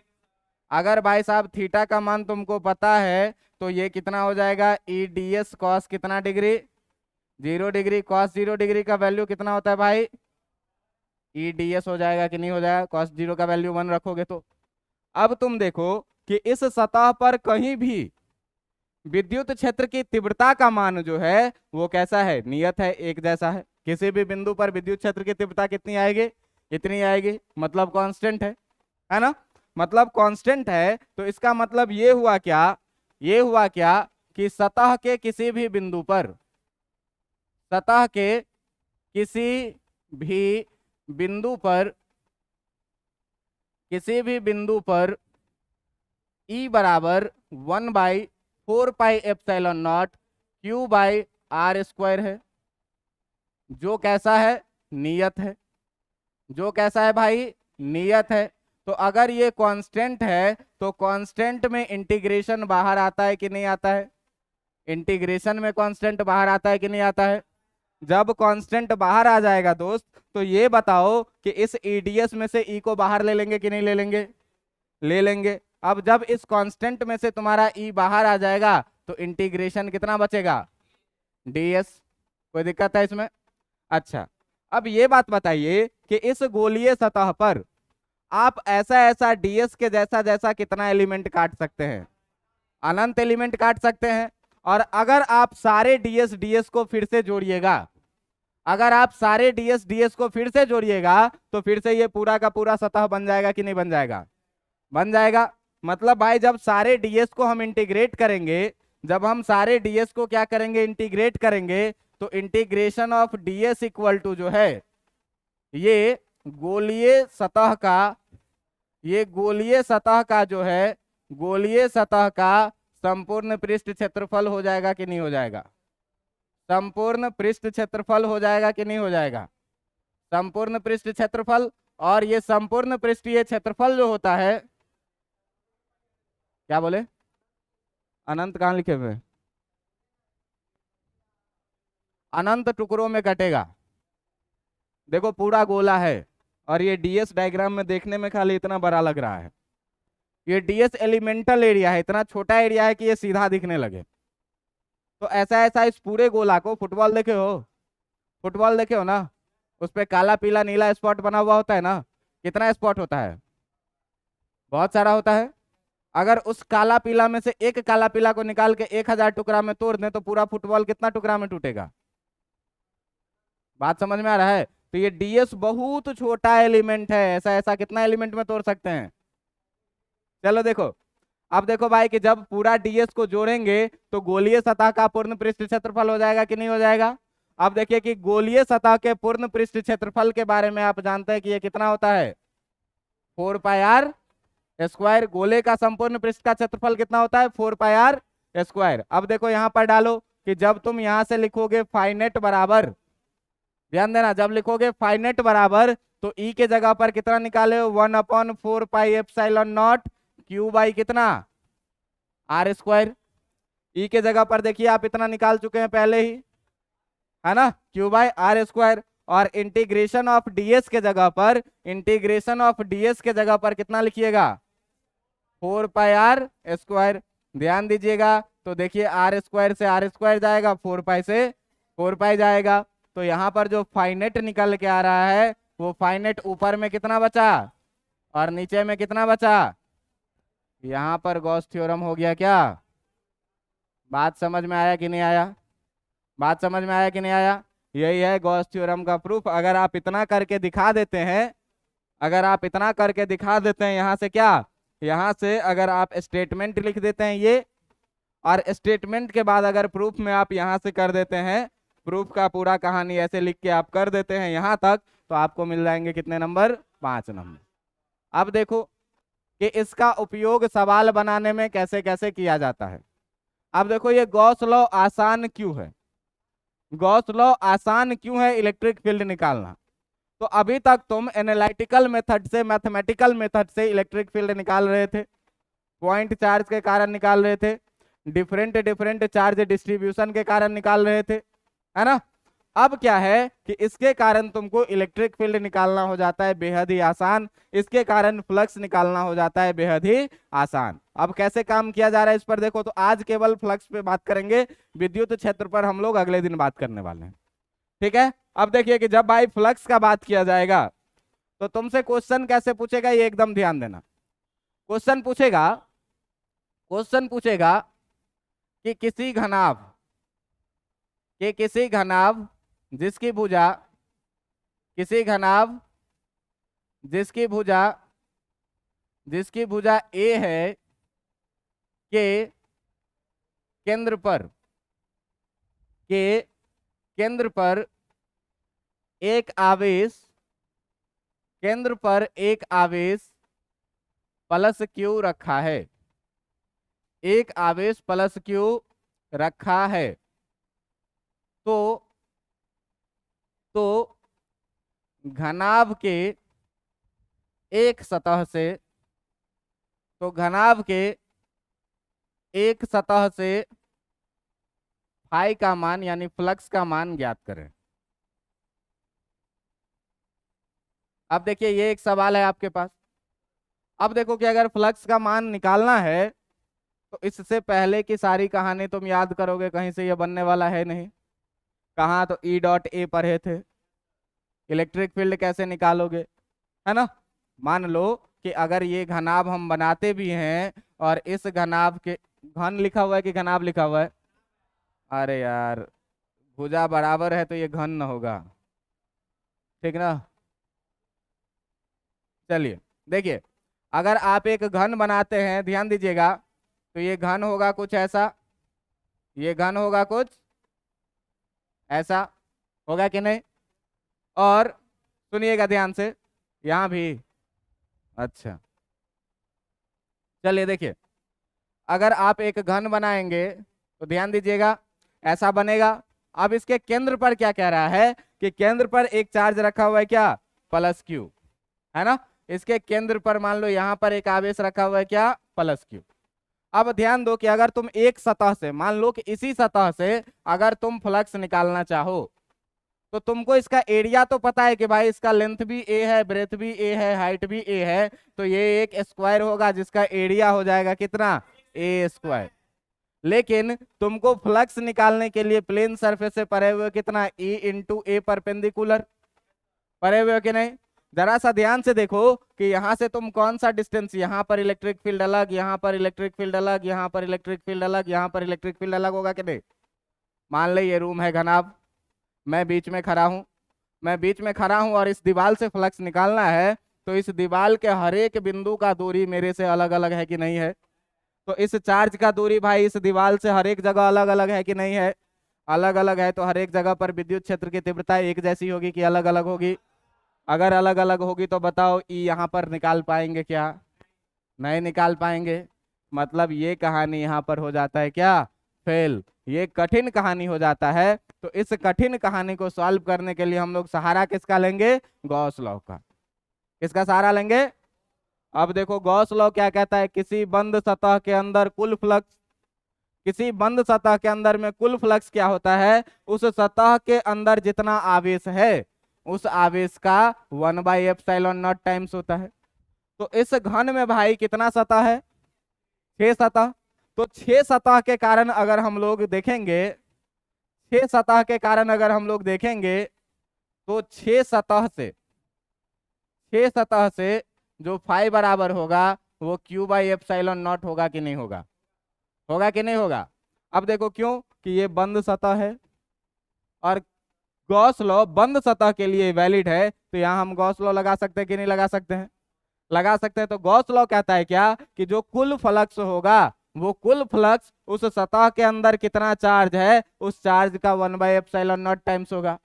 अगर भाई साहब थीटा का मान तुमको पता है तो ये कितना हो जाएगा, ई ds cos कितना डिग्री, 0 डिग्री। cos 0 डिग्री का वैल्यू कितना होता है भाई, ई ds हो जाएगा कि नहीं हो जाएगा, cos 0 का वैल्यू 1 रखोगे तो। अब तुम देखो कि इस सतह पर कहीं भी विद्युत क्षेत्र की तीव्रता का मान जो है वो कैसा है, नियत है, एक जैसा है। किसी भी बिंदु पर विद्युत क्षेत्र की तीव्रता कितनी आएगी, इतनी आएगी, मतलब कांस्टेंट है ना, मतलब कांस्टेंट है। तो इसका मतलब ये हुआ क्या, ये हुआ क्या कि सतह के किसी भी बिंदु पर, सतह के किसी भी बिंदु पर, किसी भी बिंदु पर E बराबर 1/4πε0 Q/r² है, जो कैसा है, नियत है, जो कैसा है भाई, नियत है। तो अगर ये कांस्टेंट है तो कांस्टेंट में इंटीग्रेशन बाहर आता है कि नहीं आता है, इंटीग्रेशन में कांस्टेंट बाहर आता है कि नहीं आता है। जब कांस्टेंट बाहर आ जाएगा दोस्त, तो ये बताओ कि इस eds में से e को बाहर ले लेंगे कि नहीं ले लेंगे, ले लेंगे। अब जब इस कांस्टेंट में से तुम्हारा e बाहर आ जाएगा तो इंटीग्रेशन कितना बचेगा, ds। कोई दिक्कत है इसमें। अच्छा अब ये बात बताइए कि इस गोलीय सतह पर आप ऐसा ऐसा ds के जैसा जैसा कितना एलिमेंट काट सकते हैं, अनंत एलिमेंट काट सकते हैं। और अगर आप सारे ds को फिर से जोड़िएगा, अगर आप सारे ds को फिर से जोड़िएगा तो फिर से ये पूरा का पूरा सतह बन जाएगा कि नहीं बन जाएगा, बन जाएगा। मतलब भाई जब सारे ds को हम इंटीग्रेट करेंगे, जब हम सारे ds को क्या करेंगे, इंटीग्रेट करेंगे, तो integration of ds equal to जो है ये गोलीय सतह का, ये गोलीय सतह का जो है गोलीय सतह का संपूर्ण पृष्ठ क्षेत्रफल हो जाएगा कि नहीं हो जाएगा? संपूर्ण पृष्ठ क्षेत्रफल हो जाएगा कि नहीं हो जाएगा? संपूर्ण पृष्ठ क्षेत्रफल। और ये संपूर्ण पृष्ठीय क्षेत्रफल जो होता है, क्या बोले? अनंत कहाँ लिखे हुए? अनंत टुकड़ों में कटेगा। देखो पूरा गोला है और ये डीएस डायग्राम में देखने में खाली इतना बड़ा लग रहा है। ये डीएस एलिमेंटल एरिया है, इतना छोटा एरिया है कि ये सीधा दिखने लगे। तो ऐसा ऐसा इस पूरे गोला को, फुटबॉल देखे हो? फुटबॉल देखे हो ना? उस पे काला पीला नीला स्पॉट बना हुआ होता है ना? कितना स्पॉट होता है? बहुत सारा होता है। अगर उस काला पीला में से एक काला पीला को निकाल के 1000 टुकड़ा में तोड़ दें तो पूरा फुटबॉल कितना टुकड़ा में टूटेगा? बात समझ में आ रहा है? तो ये डीएस बहुत छोटा एलिमेंट है, ऐसा ऐसा कितना एलिमेंट में तोड़ सकते हैं? चलो देखो, अब देखो भाई कि जब पूरा डीएस को जोड़ेंगे तो गोलीय सतह का पूर्ण पृष्ठ क्षेत्रफल हो जाएगा कि नहीं हो जाएगा? अब देखिए कि गोलीय सतह के पूर्ण पृष्ठ क्षेत्रफल के बारे में आप जानते हैं कि ये कितना होता है? 4πr square. गोले का संपूर्ण पृष्ठ का क्षेत्रफल कितना होता है? 4πr square. अब देखो यहां पर डालो कि जब तुम यहां से लिखोगे फाइनेट बराबर, ध्यान देना, जब लिखोगे फाइनेट बराबर तो ई के जगह पर कितना निकाले? 1/4πε0 क्यू बाई कितना? R square. ई के जगह पर देखिए आप इतना निकाल चुके हैं पहले ही, है ना? Q by r square. और इंटीग्रेशन ऑफ डीएस के जगह पर, इंटीग्रेशन ऑफ डीएस के जगह पर कितना लिखिएगा? 4πr square. ध्यान दीजिएगा, तो देखिए आर स्क्वायर से आर स्क्वायर जाएगा, 4π से 4π जाएगा। तो यहाँ पर जो फाइनेट निकल के आ रहा है वो फाइनेट ऊपर में कितना बचा और नीचे में कितना बचा? यहाँ पर गॉस थ्योरम हो गया क्या? बात समझ में आया कि नहीं आया? बात समझ में आया कि नहीं आया? यही है गॉस थ्योरम का प्रूफ। अगर आप इतना करके दिखा देते हैं, अगर आप इतना करके दिखा देते हैं यहाँ से, क्या यहाँ से अगर आप स्टेटमेंट लिख देते हैं ये, और स्टेटमेंट के बाद अगर प्रूफ में आप यहाँ से कर देते हैं, प्रूफ का पूरा कहानी ऐसे लिख के आप कर देते हैं यहाँ तक, तो आपको मिल जाएंगे कितने नंबर? 5 नंबर। अब देखो कि इसका उपयोग सवाल बनाने में कैसे कैसे किया जाता है। अब देखो ये गॉस लॉ आसान क्यों है? गॉस लॉ आसान क्यों है इलेक्ट्रिक फील्ड निकालना? तो अभी तक तुम एनालिटिकल मेथड से, मैथमेटिकल मेथड से इलेक्ट्रिक फील्ड निकाल रहे थे, पॉइंट चार्ज के कारण निकाल रहे थे, डिफरेंट डिफरेंट चार्ज डिस्ट्रीब्यूशन के कारण निकाल रहे थे, है ना? अब क्या है कि इसके कारण तुमको इलेक्ट्रिक फील्ड निकालना हो जाता है बेहद ही आसान, इसके कारण फ्लक्स निकालना हो जाता है बेहद ही आसान। अब कैसे काम किया जा रहा है इस पर देखो। तो आज केवल फ्लक्स पे बात करेंगे, विद्युत क्षेत्र पर हम लोग अगले दिन बात करने वाले हैं, ठीक है? अब देखिए कि जब भाई फ्लक्स का बात किया जाएगा तो तुमसे क्वेश्चन कैसे पूछेगा, ये एकदम ध्यान देना। क्वेश्चन पूछेगा, क्वेश्चन पूछेगा कि किसी घनाभ जिसकी भुजा, किसी घनाभ जिसकी भुजा ए है के केंद्र पर एक आवेश, केंद्र पर एक आवेश प्लस क्यू रखा है, एक आवेश प्लस क्यू रखा है, तो घनाभ के एक सतह से, तो घनाभ के एक सतह से फाई का मान यानी फ्लक्स का मान ज्ञात करें। अब देखिए ये एक सवाल है आपके पास। अब देखो कि अगर फ्लक्स का मान निकालना है तो इससे पहले की सारी कहानी तुम याद करोगे, कहीं से ये बनने वाला है नहीं। कहाँ? तो ई डॉट ए पढ़े थे। इलेक्ट्रिक फील्ड कैसे निकालोगे, है ना? मान लो कि अगर ये घनाभ हम बनाते भी हैं और इस घनाभ के, घन लिखा हुआ है कि घनाभ लिखा हुआ है? अरे यार, भुजा बराबर है तो ये घन न होगा, ठीक ना? चलिए देखिए, अगर आप एक घन बनाते हैं, ध्यान दीजिएगा, तो ये घन होगा कुछ ऐसा, ये घन होगा कुछ ऐसा, होगा कि नहीं? और सुनिएगा ध्यान से, यहां भी। अच्छा चलिए देखिए, अगर आप एक घन बनाएंगे तो ध्यान दीजिएगा ऐसा बनेगा। अब इसके केंद्र पर क्या कह रहा है कि केंद्र पर एक चार्ज रखा हुआ है क्या, प्लस क्यू, है ना। इसके केंद्र पर मान लो यहाँ पर एक आवेश रखा हुआ है क्या, प्लस क्यू। अब ध्यान दो कि अगर तुम एक सतह से, मान लो कि इसी सतह से अगर तुम फ्लक्स निकालना चाहो तो तुमको इसका एरिया तो पता है कि भाई इसका लेंथ भी ए है, ब्रेथ भी ए है, हाइट भी ए है, तो ये एक स्क्वायर होगा जिसका एरिया हो जाएगा कितना, ए स्क्वायर। लेकिन तुमको फ्लक्स निकालने के लिए प्लेन सरफेस से परे हुए कितना, ई इंटू ए परपेंडिकुलर, परे हुए कि नहीं। जरा सा ध्यान से देखो कि यहां से तुम कौन सा डिस्टेंस, यहाँ पर इलेक्ट्रिक फील्ड अलग, यहाँ पर इलेक्ट्रिक फील्ड अलग, यहाँ पर इलेक्ट्रिक फील्ड अलग, यहाँ पर इलेक्ट्रिक फील्ड अलग होगा कि नहीं। मान ले ये रूम है घनाभ, मैं बीच में खड़ा हूं, मैं बीच में खड़ा हूं और इस दीवार से फ्लक्स निकालना है, तो इस दीवार के हर एक बिंदु का दूरी मेरे से अलग अलग है कि नहीं है। तो इस चार्ज का दूरी भाई इस दीवार से हर एक जगह अलग अलग है कि नहीं है, अलग अलग है। तो हर एक जगह पर विद्युत क्षेत्र की तीव्रता एक जैसी होगी कि अलग अलग होगी। अगर अलग अलग होगी तो बताओ ई यहाँ पर निकाल पाएंगे क्या, नहीं निकाल पाएंगे। मतलब ये कहानी यहाँ पर हो जाता है क्या, फेल, ये कठिन कहानी हो जाता है। तो इस कठिन कहानी को सॉल्व करने के लिए हम लोग सहारा किसका लेंगे, गॉस लॉ का। किसका सहारा लेंगे। अब देखो गॉस लॉ क्या कहता है, किसी बंद सतह के अंदर कुल फ्लक्स, किसी बंद सतह के अंदर में कुल फ्लक्स क्या होता है, उस सतह के अंदर जितना आवेश है उस आवेश का 1/ε0 टाइम्स होता है। तो इस घन में भाई कितना सतह है, 6 सतह। तो 6 सतह के कारण अगर हम लोग देखेंगे, 6 सतह के कारण अगर हम लोग देखेंगे तो 6 सतह से, 6 सतह से जो फाई बराबर होगा वो Q/ε0 होगा कि नहीं होगा, होगा कि नहीं होगा। अब देखो क्यों कि ये बंद सतह है और गॉस लॉ बंद सतह के लिए वैलिड है, तो यहां हम गॉस लॉ लगा सकते हैं कि नहीं लगा सकते हैं, लगा सकते हैं। तो गॉस लॉ कहता है क्या कि जो कुल फ्लक्स होगा वो कुल फ्लक्स उस सतह के अंदर कितना चार्ज है उस चार्ज का 1/ε0 टाइम्स होगा।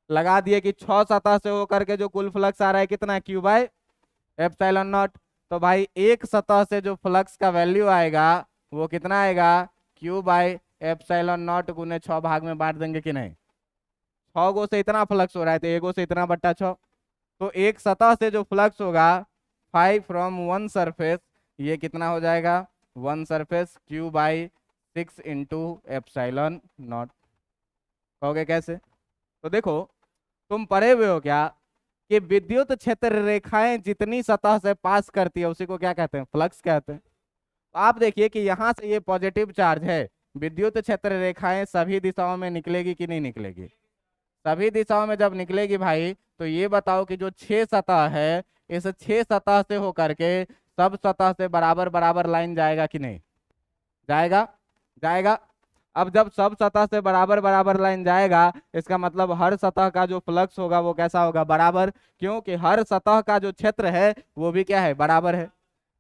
लगा दिए कि 6 सतह से होकर के जो कुल फ्लक्स आ रहा है कितना, Q/ε0। तो भाई एक सतह से जो फ्लक्स का वैल्यू आएगा वो कितना आएगा, Q/ε0 गुने 6 भाग में बांट देंगे कि नहीं। 6 गो से इतना फ्लक्स हो रहा है तो एगो से इतना बट्टा 6। तो एक सतह से जो फ्लक्स होगा 5 फ्रॉम 1 सरफेस, ये कितना हो जाएगा 1 सरफेस Q/6 इंटू ε0। कहोगे कैसे। तो देखो तुम पढ़े हुए हो क्या कि विद्युत क्षेत्र रेखाएं जितनी सतह से पास करती है उसी को क्या कहते हैं, फ्लक्स कहते हैं। तो आप देखिए कि यहां से ये पॉजिटिव चार्ज है, विद्युत क्षेत्र रेखाएं सभी दिशाओं में निकलेगी कि नहीं निकलेगी, सभी दिशाओं में जब निकलेगी भाई तो ये बताओ कि जो 6 सतह है इस 6 सतह से होकर के सब सतह से बराबर बराबर लाइन जाएगा कि नहीं, जाएगा, जाएगा। अब जब सब सतह से बराबर बराबर लाइन जाएगा इसका मतलब हर सतह का जो फ्लक्स होगा वो कैसा होगा, बराबर, क्योंकि हर सतह का जो क्षेत्र है वो भी क्या है, बराबर है।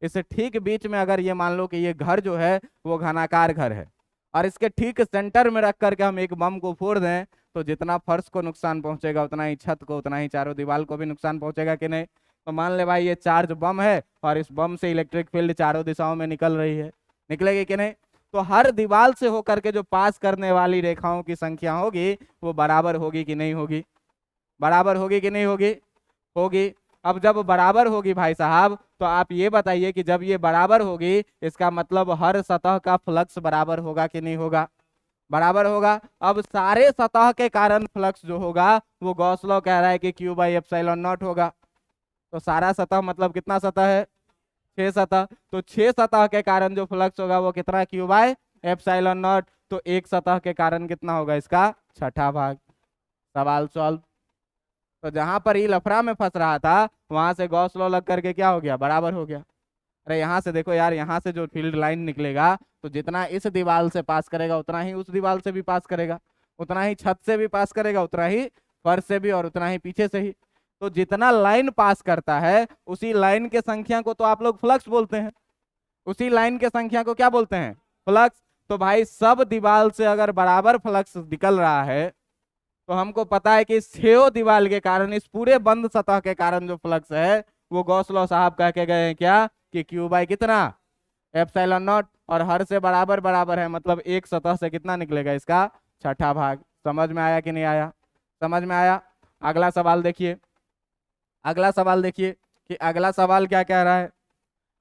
इसे ठीक बीच में अगर ये मान लो कि ये घर जो है वो घनाकार घर है और इसके ठीक सेंटर में रख करके हम एक बम को फोड़ दें तो जितना फर्श को नुकसान पहुंचेगा उतना ही छत को, उतना ही चारों दीवार को भी नुकसान पहुंचेगा कि नहीं। तो मान ले भाई ये चार्ज बम है और इस बम से इलेक्ट्रिक फील्ड चारों दिशाओं में निकल रही है, निकलेगी कि नहीं। तो हर दीवार से होकर के जो पास करने वाली रेखाओं की संख्या होगी वो बराबर होगी कि नहीं होगी, बराबर होगी कि नहीं होगी, होगी। अब जब बराबर होगी भाई साहब तो आप ये बताइए कि जब ये बराबर होगी इसका मतलब हर सतह का फ्लक्स बराबर होगा कि नहीं होगा, बराबर होगा। अब सारे सतह के कारण फ्लक्स जो होगा वो गॉस लॉ कह रहा है कि Q/ε0 होगा। तो सारा सतह मतलब कितना सतह है, 6 सतह। तो 6 सतह के कारण जो फ्लक्स होगा वो कितना, Q/ε0। तो एक सतह के कारण कितना होगा, इसका छठा भाग। सवाल सॉल्व। तो जहां पर ये लफड़ा में फंस रहा था वहां से गॉस लॉ लग करके क्या हो गया, बराबर हो गया। अरे यहाँ से देखो यार, यहाँ से जो फील्ड लाइन निकलेगा तो जितना इस दीवार से पास करेगा उतना ही उस दीवार से भी पास करेगा, उतना ही छत से भी पास करेगा, उतना ही फर्श से भी और उतना ही पीछे से ही। तो जितना लाइन पास करता है उसी लाइन के संख्या को तो आप लोग फ्लक्स बोलते हैं, उसी लाइन के संख्या को क्या बोलते हैं, फ्लक्स। तो भाई सब दीवार से अगर बराबर फ्लक्स निकल रहा है तो हमको पता है कि इस 6 दीवार के कारण, इस पूरे बंद सतह के कारण जो फ्लक्स है वो गॉस लॉ साहब कह के गए हैं क्या कि Q/कितना, ε0। और हर से बराबर बराबर है, मतलब एक सतह से कितना निकलेगा, इसका छठा भाग। समझ में आया कि नहीं आया? समझ में आया। अगला सवाल देखिए, अगला सवाल देखिए कि अगला सवाल क्या कह रहा है।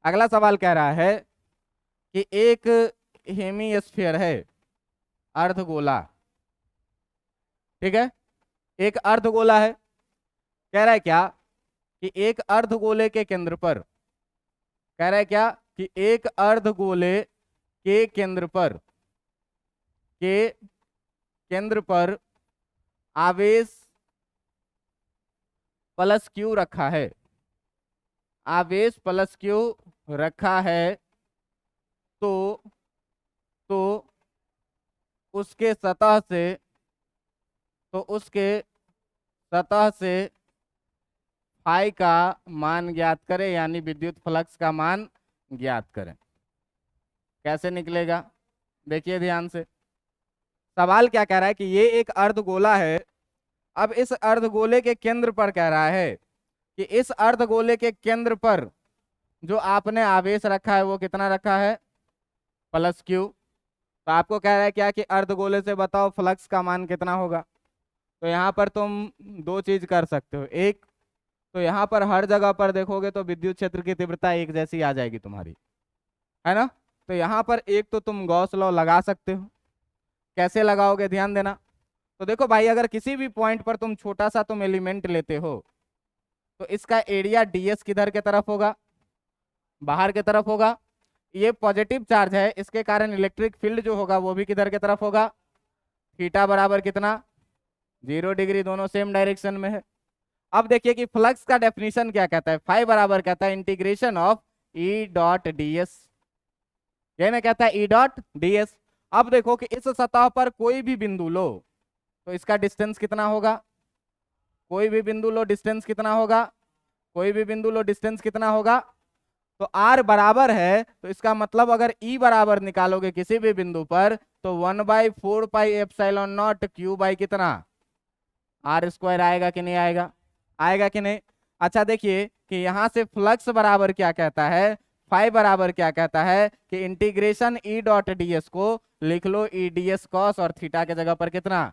अगला सवाल कह रहा है कि एक हेमीस्फीयर है, अर्धगोला, ठीक है, एक अर्धगोला है। कह रहा है क्या कि एक अर्धगोले के केंद्र पर, कह रहा है क्या कि एक अर्धगोले के केंद्र पर, के केंद्र पर आवेश प्लस क्यू रखा है, आवेश प्लस क्यू रखा है, तो उसके सतह से, तो उसके सतह से फाई का मान ज्ञात करें, यानी विद्युत फ्लक्स का मान ज्ञात करें। कैसे निकलेगा, देखिए ध्यान से। सवाल क्या कह रहा है कि ये एक अर्धगोला है। अब इस अर्धगोले के केंद्र पर कह रहा है कि इस अर्धगोले के केंद्र पर जो आपने आवेश रखा है वो कितना रखा है, प्लस क्यू। तो आपको कह रहा है क्या कि अर्धगोले से बताओ फ्लक्स का मान कितना होगा। तो यहाँ पर तुम दो चीज कर सकते हो। एक तो यहाँ पर हर जगह पर देखोगे तो विद्युत क्षेत्र की तीव्रता एक जैसी आ जाएगी तुम्हारी, है ना। तो यहाँ पर एक तो तुम गॉस लॉ लगा सकते हो। कैसे लगाओगे, ध्यान देना। तो देखो भाई, अगर किसी भी पॉइंट पर तुम छोटा सा तुम एलिमेंट लेते हो तो इसका एरिया ds किधर के तरफ होगा, बाहर के तरफ होगा। ये पॉजिटिव चार्ज है, इसके कारण इलेक्ट्रिक फील्ड जो होगा वो भी किधर के तरफ होगा, थीटा बराबर कितना, 0 डिग्री, दोनों सेम डायरेक्शन में है। अब देखिए कि फ्लक्स का डेफिनेशन क्या कहता है, फाई बराबर कहता है integration of E dot ds, यही ना कहता है ई डॉट ds। अब देखो कि इस सतह पर कोई भी बिंदु लो तो इसका डिस्टेंस कितना होगा, कोई भी बिंदु लो डिस्टेंस कितना होगा, कोई भी बिंदु लो डिस्टेंस कितना होगा। तो r बराबर है, तो इसका मतलब अगर E बराबर निकालोगे किसी भी बिंदु पर तो 1/4πε0 क्यू बाई कितना, r² आएगा कि नहीं आएगा, आएगा कि नहीं। अच्छा देखिए कि यहां से फ्लक्स बराबर क्या कहता है, फाई बराबर क्या कहता है कि इंटीग्रेशन ई डॉट ds को लिख लो ई ds कॉस, और थीटा के जगह पर कितना,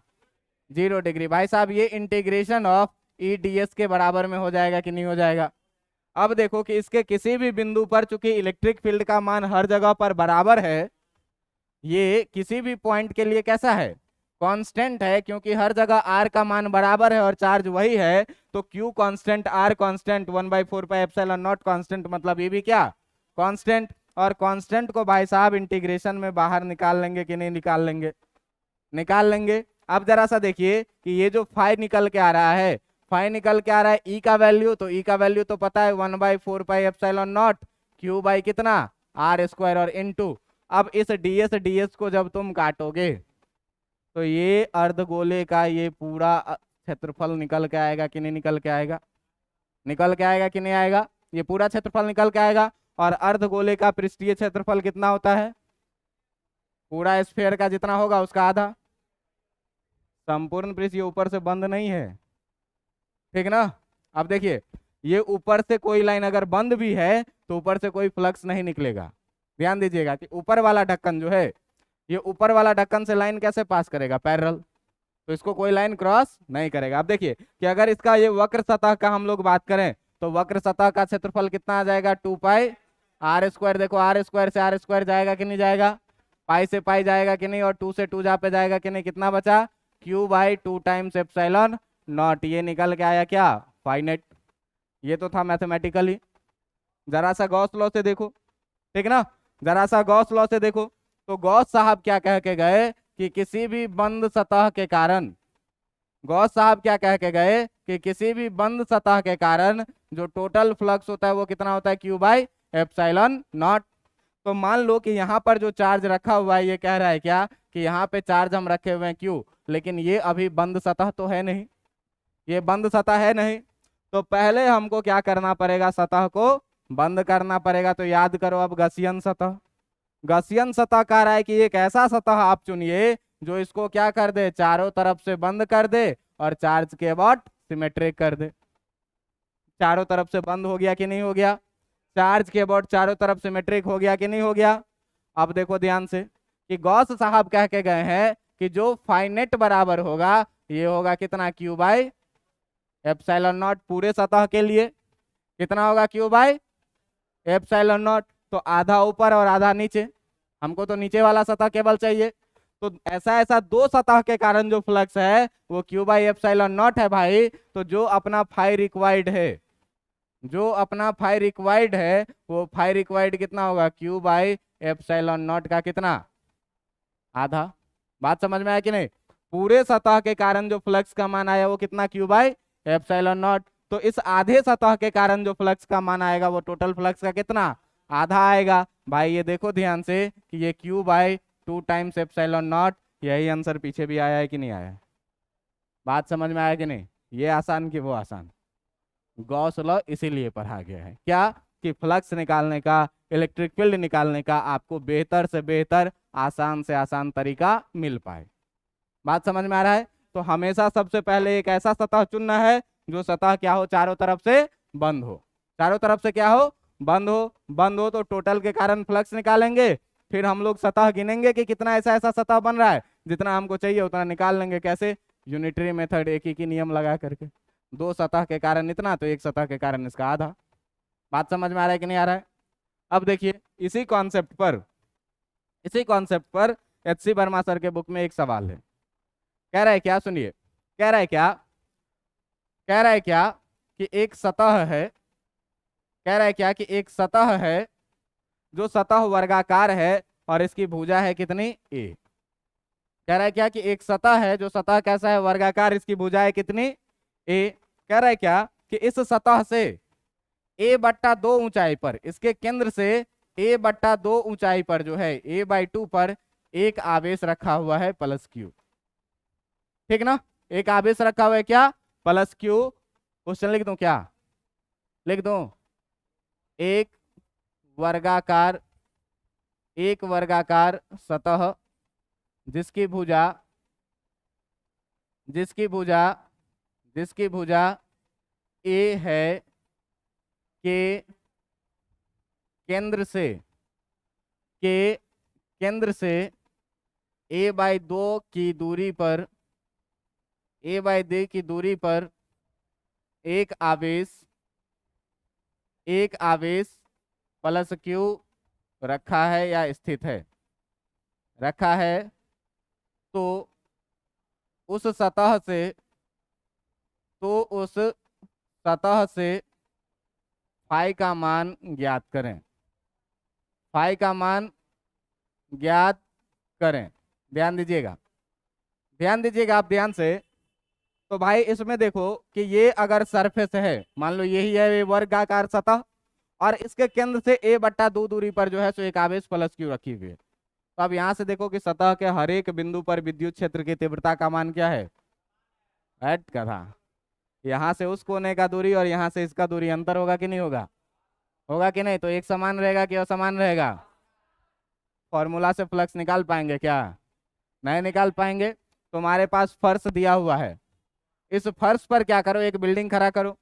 0 डिग्री। भाई साहब ये इंटीग्रेशन ऑफ ई ds के बराबर में हो जाएगा कि नहीं हो जाएगा। अब देखो कि इसके किसी भी बिंदु पर चूंकि इलेक्ट्रिक फील्ड का मान हर जगह पर बराबर है, ये किसी भी पॉइंट के लिए कैसा है, कांस्टेंट है, क्योंकि हर जगह r का मान बराबर है और चार्ज वही है। तो q constant, r constant, 1/4πε0 constant, मतलब ये भी क्या, कांस्टेंट। और कांस्टेंट को भाई साहब इंटीग्रेशन में बाहर निकाल लेंगे कि नहीं निकाल लेंगे, निकाल लेंगे। अब जरा सा देखिए कि ये जो फाई निकल के आ रहा है, फाई निकल के आ रहा है ई का वैल्यू, तो ई का वैल्यू तो पता है 1/4πε0 क्यू बाई कितना, r² और इनटू। अब इस ds को जब तुम काटोगे तो ये अर्धगोले का ये पूरा क्षेत्रफल निकल के आएगा कि नहीं निकल के आएगा, निकल के आएगा कि नहीं आएगा, ये पूरा क्षेत्रफल निकल के आएगा। और अर्धगोले का पृष्ठीय क्षेत्रफल कितना होता है, पूरा स्फीयर का जितना होगा उसका आधा। संपूर्ण पृष्ठ ये ऊपर से बंद नहीं है, ठीक ना। अब देखिए ये ऊपर से कोई लाइन अगर बंद भी है तो ऊपर से कोई फ्लक्स नहीं निकलेगा। ध्यान दीजिएगा कि ऊपर वाला ढक्कन जो है, ये ऊपर वाला ढक्कन से लाइन कैसे पास करेगा, पैरेलल, तो इसको कोई लाइन क्रॉस नहीं करेगा। अब देखिए कि अगर इसका ये वक्र सतह का हम लोग बात करें तो वक्र सतह का क्षेत्रफल कितना आ जाएगा, 2πr²। देखो r² से r² जाएगा कि नहीं जाएगा, पाई से पाई जाएगा कि नहीं, और 2 से 2 जा पे जाएगा कि नहीं, कितना बचा, q/2 टाइम्स ε0। ये निकल के आया क्या, फाइनेट। ये तो था मैथमेटिकली। जरा सा गॉस लॉ से देखो, ठीक ना, जरा सा गॉस लॉ से देखो। तो गॉस साहब क्या कह के गए कि किसी भी बंद सतह के कारण, गॉस साहब क्या कह के गए कि किसी भी बंद सतह के कारण जो टोटल फ्लक्स होता है वो कितना होता है, q/ε0। तो मान लो कि यहाँ पर जो चार्ज रखा हुआ है ये कह रहा है क्या कि यहाँ पे चार्ज हम रखे हुए हैं q, लेकिन ये अभी बंद सतह तो है नहीं, ये बंद सतह है नहीं। तो पहले हमको क्या करना पड़ेगा, सतह को बंद करना पड़ेगा। तो याद करो अब गॉसियन सतह, गॉसियन सतह कह रहा है कि एक ऐसा सतह आप चुनिए जो इसको क्या कर दे, चारों तरफ से बंद कर दे और चार्ज के अबाउट सिमेट्रिक कर दे। चारों तरफ से बंद हो गया कि नहीं हो गया, चार्ज के अबाउट चारों तरफ सिमेट्रिक हो गया कि नहीं हो गया। अब देखो ध्यान से कि गॉस साहब कह के गए हैं कि जो फाइनेट बराबर होगा ये होगा कितना, क्यू बाई एप्सिलॉन नॉट पूरे सतह के लिए। कितना होगा, क्यू बाई एप्सिलॉन नॉट। तो आधा ऊपर और आधा नीचे, हमको तो नीचे वाला सतह केवल चाहिए। तो ऐसा ऐसा दो सतह के कारण जो फ्लक्स है वो क्यू बाई एप्सिलॉन नॉट है भाई। तो जो अपना फाई रिक्वायर्ड है, जो अपना फाई रिक्वायर्ड है वो फाई रिक्वायर्ड कितना होगा, क्यू बाई एप्सिलॉन नॉट का कितना, आधा। बात समझ में आया कि नहीं। पूरे सतह के कारण जो फ्लक्स का मान आया वो कितना, क्यू बाई एप्सिलॉन नॉट। तो इस आधे सतह के कारण जो फ्लक्स का मान आएगा वो टोटल फ्लक्स का कितना, आधा आएगा। भाई ये देखो ध्यान से कि ये Q by 2 times epsilon not, यही आंसर पीछे भी आया है कि नहीं आया है। बात समझ में आया कि नहीं। ये आसान कि वो आसान। गॉस लॉ इसीलिए पढ़ा गया है क्या, कि फ्लक्स निकालने का, इलेक्ट्रिक फील्ड निकालने का आपको बेहतर से बेहतर, आसान से आसान तरीका मिल पाए। बात समझ में आ रहा है। तो हमेशा सबसे पहले एक ऐसा सतह चुनना है जो सतह क्या हो, चारों तरफ से बंद हो। चारों तरफ से क्या हो, बंद हो। बंद हो तो टोटल के कारण फ्लक्स निकालेंगे। फिर हम लोग सतह गिनेंगे कि कितना ऐसा ऐसा सतह बन रहा है, जितना हमको चाहिए उतना निकाल लेंगे। कैसे, यूनिटरी मेथड, एक ही की नियम लगा करके। दो सतह के कारण इतना तो एक सतह के कारण इसका आधा। बात समझ में आ रहा है कि नहीं आ रहा है। अब देखिए इसी कॉन्सेप्ट पर, इसी कॉन्सेप्ट पर एच सी वर्मा सर के बुक में एक सवाल है। कह रहा है क्या, सुनिए। कह रहा है क्या, कह रहा है क्या कि एक सतह है, कह रहा है क्या कि एक सतह है जो सतह वर्गाकार है और इसकी भुजा है कितनी, ए। कह रहा है क्या कि एक सतह है जो सतह कैसा है, वर्गाकार, इसकी भुजा है कितनी, ए। कह रहा है क्या कि इस सतह से a/2 ऊंचाई पर, इसके केंद्र से a/2 ऊंचाई पर जो है a/2 पर एक आवेश रखा हुआ है प्लस क्यू। ठीक ना, एक आवेश रखा हुआ है क्या, प्लस क्यू। क्वेश्चन लिख दूं क्या, लिख दूं, एक वर्गाकार, एक वर्गाकार सतह जिसकी भुजा, जिसकी भुजा, जिसकी भुजा ए है के केंद्र से, के केंद्र से a/2 की दूरी पर, a/2 की दूरी पर एक आवेश, एक आवेश प्लस क्यू रखा है या स्थित है, रखा है। तो उस सतह से, तो उस सतह से फाई का मान ज्ञात करें, फाई का मान ज्ञात करें। ध्यान दीजिएगा, ध्यान दीजिएगा आप ध्यान से। तो भाई इसमें देखो कि ये अगर सरफेस है, मान लो यही है ये वर्गाकार सतह, और इसके केंद्र से a/2 दूरी पर जो है सो एक आवेश प्लस क्यू रखी हुई है। तो अब यहाँ से देखो कि सतह के हर एक बिंदु पर विद्युत क्षेत्र की तीव्रता का मान क्या है, हट का था। यहाँ से उस कोने का दूरी और यहाँ से इसका दूरी, अंतर होगा कि नहीं होगा, होगा कि नहीं। तो एक समान रहेगा कि असमान रहेगा। फॉर्मूला से फ्लक्स निकाल पाएंगे क्या, नहीं निकाल पाएंगे। तुम्हारे पास फर्श दिया हुआ है, इस फर्श पर क्या करो, एक बिल्डिंग खड़ा करो।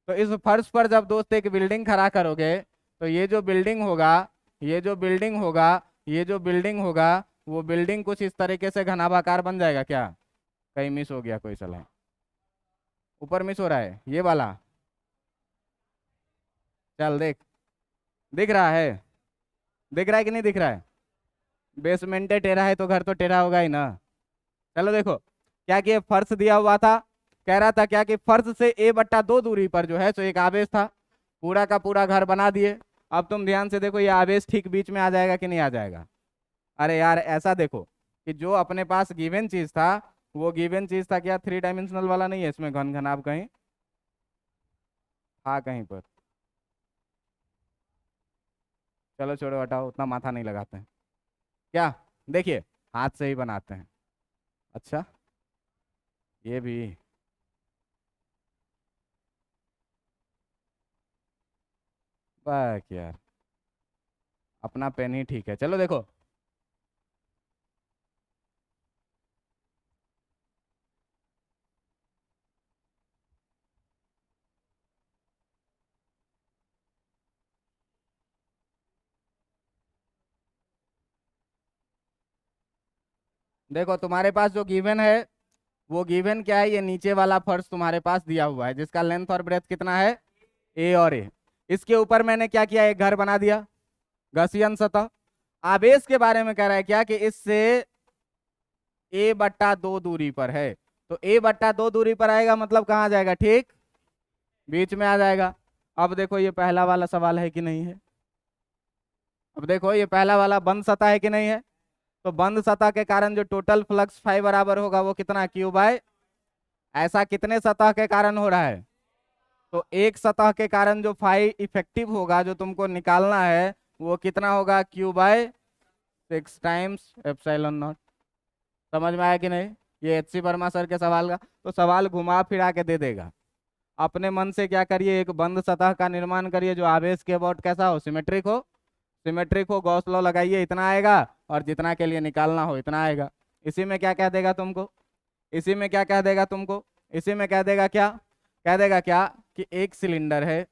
तो इस फर्श पर जब दोस्त एक बिल्डिंग खड़ा करोगे तो ये जो बिल्डिंग होगा, ये जो बिल्डिंग होगा, ये जो बिल्डिंग होगा, वो बिल्डिंग कुछ इस तरीके से घनाभाकार बन जाएगा क्या, कहीं मिस हो गया कोई सलाह, ऊपर मिस हो रहा है ये वाला, चल देख, दिख रहा है, दिख रहा है कि नहीं दिख रहा है। बेसमेंटे टेढ़ा है तो घर तो टेढ़ा होगा ही ना। चलो देखो क्या कि फर्श दिया हुआ था, कह रहा था क्या कि फर्श से a/2 दूरी पर जो है सो एक आवेश था, पूरा का पूरा घर बना दिए। अब तुम ध्यान से देखो ये आवेश ठीक बीच में आ जाएगा कि नहीं आ जाएगा। अरे यार ऐसा देखो कि जो अपने पास गिवन चीज था, वो गिवन चीज था क्या, 3 डायमेंशनल वाला नहीं है, इसमें घन घनाभ कहीं था कहीं पर। चलो छोड़ो हटाओ, उतना माथा नहीं लगाते हैं क्या। देखिए हाथ से ही बनाते हैं। अच्छा ये भी, बाक यार, अपना पेन ही ठीक है। चलो देखो, देखो तुम्हारे पास जो गिवन है वो गिवन क्या है, ये नीचे वाला फर्श तुम्हारे पास दिया हुआ है जिसका लेंथ और ब्रेथ कितना है, ए और ए। इसके ऊपर मैंने क्या किया, एक घर बना दिया, गॉसियन सतह। आवेश के बारे में कह रहा है क्या कि इससे a/2 दूरी पर है, तो a/2 दूरी पर आएगा मतलब कहाँ जाएगा, ठीक बीच में आ जाएगा। अब देखो ये पहला वाला सवाल है कि नहीं है, अब देखो ये पहला वाला बंद सतह है कि नहीं है, तो बंद सतह के कारण जो टोटल फ्लक्स फाई बराबर होगा वो कितना, क्यू बाय, ऐसा कितने सतह के कारण हो रहा है, तो एक सतह के कारण जो फाई इफेक्टिव होगा जो तुमको निकालना है वो कितना होगा, q by 6 times epsilon naught. समझ में आया कि नहीं, ये एच सी वर्मा सर के सवाल का, तो सवाल घुमा फिरा के दे देगा। अपने मन से क्या करिए, एक बंद सतह का निर्माण करिए जो आवेश के अबाउट कैसा हो, सिमेट्रिक हो, सिमेट्रिक हो, गॉस लॉ लगाइए, इतना आएगा, और जितना के लिए निकालना हो इतना आएगा। इसी में क्या कह देगा तुमको, इसी में क्या कह देगा तुमको, इसी में कह देगा क्या, कह देगा क्या कि एक सिलेंडर है,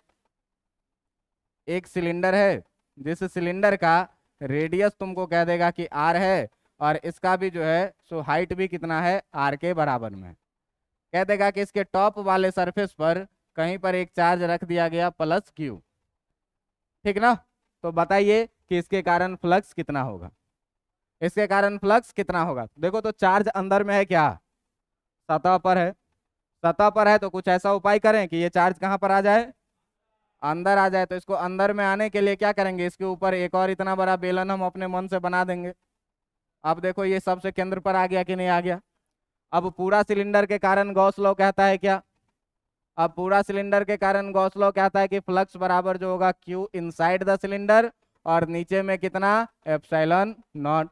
एक सिलेंडर है जिस सिलेंडर का रेडियस तुमको कह देगा कि आर है, और इसका भी जो है सो हाइट भी कितना है, आर के बराबर में। कह देगा कि इसके टॉप वाले सरफेस पर कहीं पर एक चार्ज रख दिया गया प्लस क्यू, ठीक ना। तो बताइए कि इसके कारण फ्लक्स कितना होगा, इसके कारण फ्लक्स कितना होगा। देखो तो चार्ज अंदर में है क्या, सतह पर है, सतह पर है, तो कुछ ऐसा उपाय करें कि ये चार्ज कहाँ पर आ जाए, अंदर आ जाए। तो इसको अंदर में आने के लिए क्या करेंगे, इसके ऊपर एक और इतना बड़ा बेलन हम अपने मन से बना देंगे। अब देखो ये सबसे केंद्र पर आ गया कि नहीं आ गया। अब पूरा सिलेंडर के कारण गॉस लॉ कहता है क्या, अब पूरा सिलेंडर के कारण गॉस लॉ कहता है कि फ्लक्स बराबर जो होगा क्यू इनसाइड द सिलेंडर, और नीचे में कितना, एप्सिलॉन नॉट।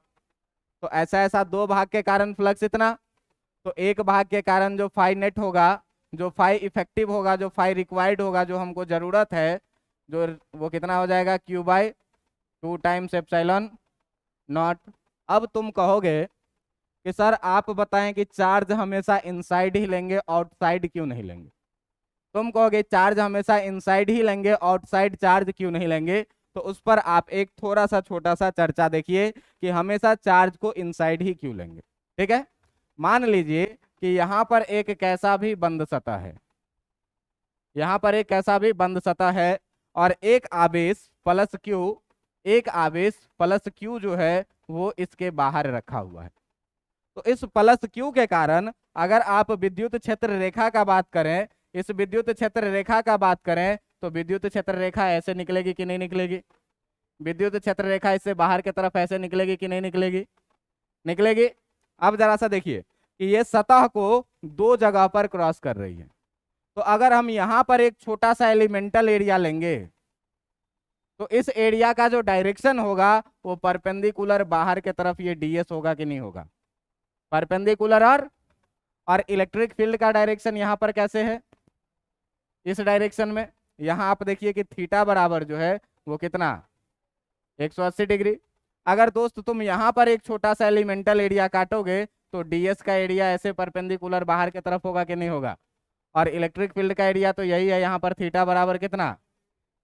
तो ऐसा ऐसा दो भाग के कारण फ्लक्स इतना, तो एक भाग के कारण जो फाई नेट होगा, जो फाई इफेक्टिव होगा, जो फाई रिक्वायर्ड होगा, जो हमको जरूरत है, जो वो कितना हो जाएगा, q by 2 times epsilon naught. अब तुम कहोगे कि सर आप बताएं कि चार्ज हमेशा इनसाइड ही लेंगे, आउटसाइड क्यों नहीं लेंगे। तुम कहोगे चार्ज हमेशा इनसाइड ही लेंगे, आउटसाइड चार्ज क्यों नहीं लेंगे। तो उस पर आप एक थोड़ा सा छोटा सा चर्चा देखिए कि हमेशा चार्ज को इनसाइड ही क्यों लेंगे। ठीक है, मान लीजिए कि यहाँ पर एक कैसा भी बंद सतह है, यहाँ पर एक कैसा भी बंद सतह है, और एक आवेश प्लस क्यू, एक आवेश प्लस क्यू जो है वो इसके बाहर रखा हुआ है। तो इस प्लस क्यू के कारण अगर आप विद्युत क्षेत्र रेखा का बात करें, इस विद्युत क्षेत्र रेखा का बात करें, तो विद्युत क्षेत्र रेखा ऐसे निकलेगी कि नहीं निकलेगी, विद्युत क्षेत्र रेखा इससे बाहर की तरफ ऐसे निकलेगी कि नहीं निकलेगी, निकलेगी। अब जरा सा देखिए कि ये सतह को दो जगह पर क्रॉस कर रही है, तो अगर हम यहाँ पर एक छोटा सा एलिमेंटल एरिया लेंगे तो इस एरिया का जो डायरेक्शन होगा वो परपेंडिकुलर बाहर की तरफ ये डीएस होगा कि नहीं होगा, परपेंडिकुलर। और इलेक्ट्रिक फील्ड का डायरेक्शन यहाँ पर कैसे है, इस डायरेक्शन में। यहाँ आप देखिए कि थीटा बराबर जो है वो कितना, 180 डिग्री। अगर दोस्त तुम यहाँ पर एक छोटा सा एलिमेंटल एरिया काटोगे तो डीएस का एरिया ऐसे परपेंडिकुलर बाहर की तरफ होगा कि नहीं होगा, और इलेक्ट्रिक फील्ड का एरिया तो यही है, यहाँ पर थीटा बराबर कितना,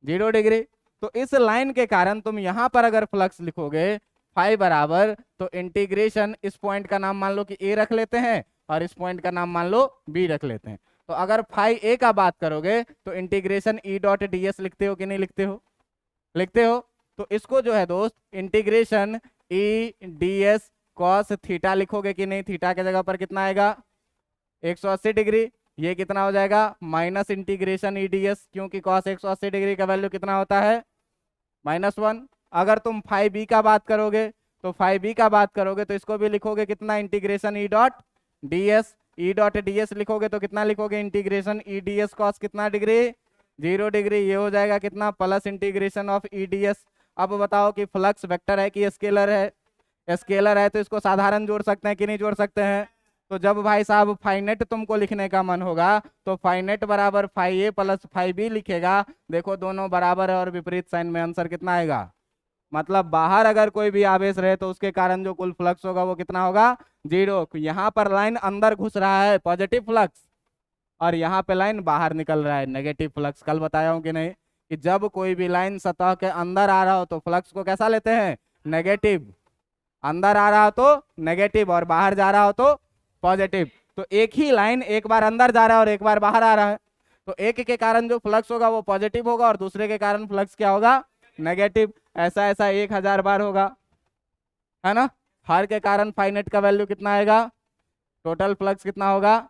0 डिग्री। तो इस लाइन के कारण तुम यहाँ पर अगर फ्लक्स लिखोगे फाई बराबर, तो इंटीग्रेशन, इस पॉइंट का नाम मान लो कि ए रख लेते हैं और इस पॉइंट का नाम मान लो बी रख लेते हैं। तो अगर फाई ए का बात करोगे तो integration E dot D S लिखते हो कि नहीं लिखते हो, लिखते हो। तो इसको जो है दोस्त integration E D S cos theta लिखोगे कि नहीं, थीटा के जगह पर कितना आएगा, 180 डिग्री। ये कितना हो जाएगा, minus integration E D S, क्योंकि कॉस 180 डिग्री का वैल्यू कितना होता है, -1। अगर तुम फाई बी का बात करोगे तो फाई बी का बात करोगे तो इसको भी लिखोगे कितना, integration E dot D S, E dot D S लिखोगे तो कितना लिखोगे, integration E D S cos कितना डिग्री, 0 डिग्री। ये हो जाएगा कितना, plus integration of E D S. अब बताओ कि फ्लक्स वेक्टर है कि स्केलर है, स्केलर है तो इसको साधारण जोड़ सकते हैं कि नहीं जोड़ सकते हैं। तो जब भाई साहब फाइनेट तुमको लिखने का मन होगा तो फाइनेट बराबर फाई ए प्लस फाई बी लिखेगा। देखो दोनों बराबर है और विपरीत साइन में आंसर कितना आएगा, मतलब बाहर अगर कोई भी आवेश रहे तो उसके कारण जो कुल फ्लक्स होगा वो कितना होगा, 0। यहाँ पर लाइन अंदर घुस रहा है पॉजिटिव फ्लक्स, और यहाँ पे लाइन बाहर निकल रहा है नेगेटिव फ्लक्स। कल बताया हूँ कि नहीं कि जब कोई भी लाइन सतह के अंदर आ रहा हो तो फ्लक्स को कैसा लेते हैं, नेगेटिव। अंदर आ रहा हो तो नेगेटिव और बाहर जा रहा हो तो पॉजिटिव। तो एक ही लाइन एक बार अंदर जा रहा है और एक बार बाहर आ रहा है, तो एक के कारण जो फ्लक्स होगा वो पॉजिटिव होगा और दूसरे के कारण फ्लक्स क्या होगा, नेगेटिव। ऐसा ऐसा 1000 बार होगा, है ना। हर के कारण फाइनेट का वैल्यू कितना आएगा, टोटल फ्लक्स कितना होगा।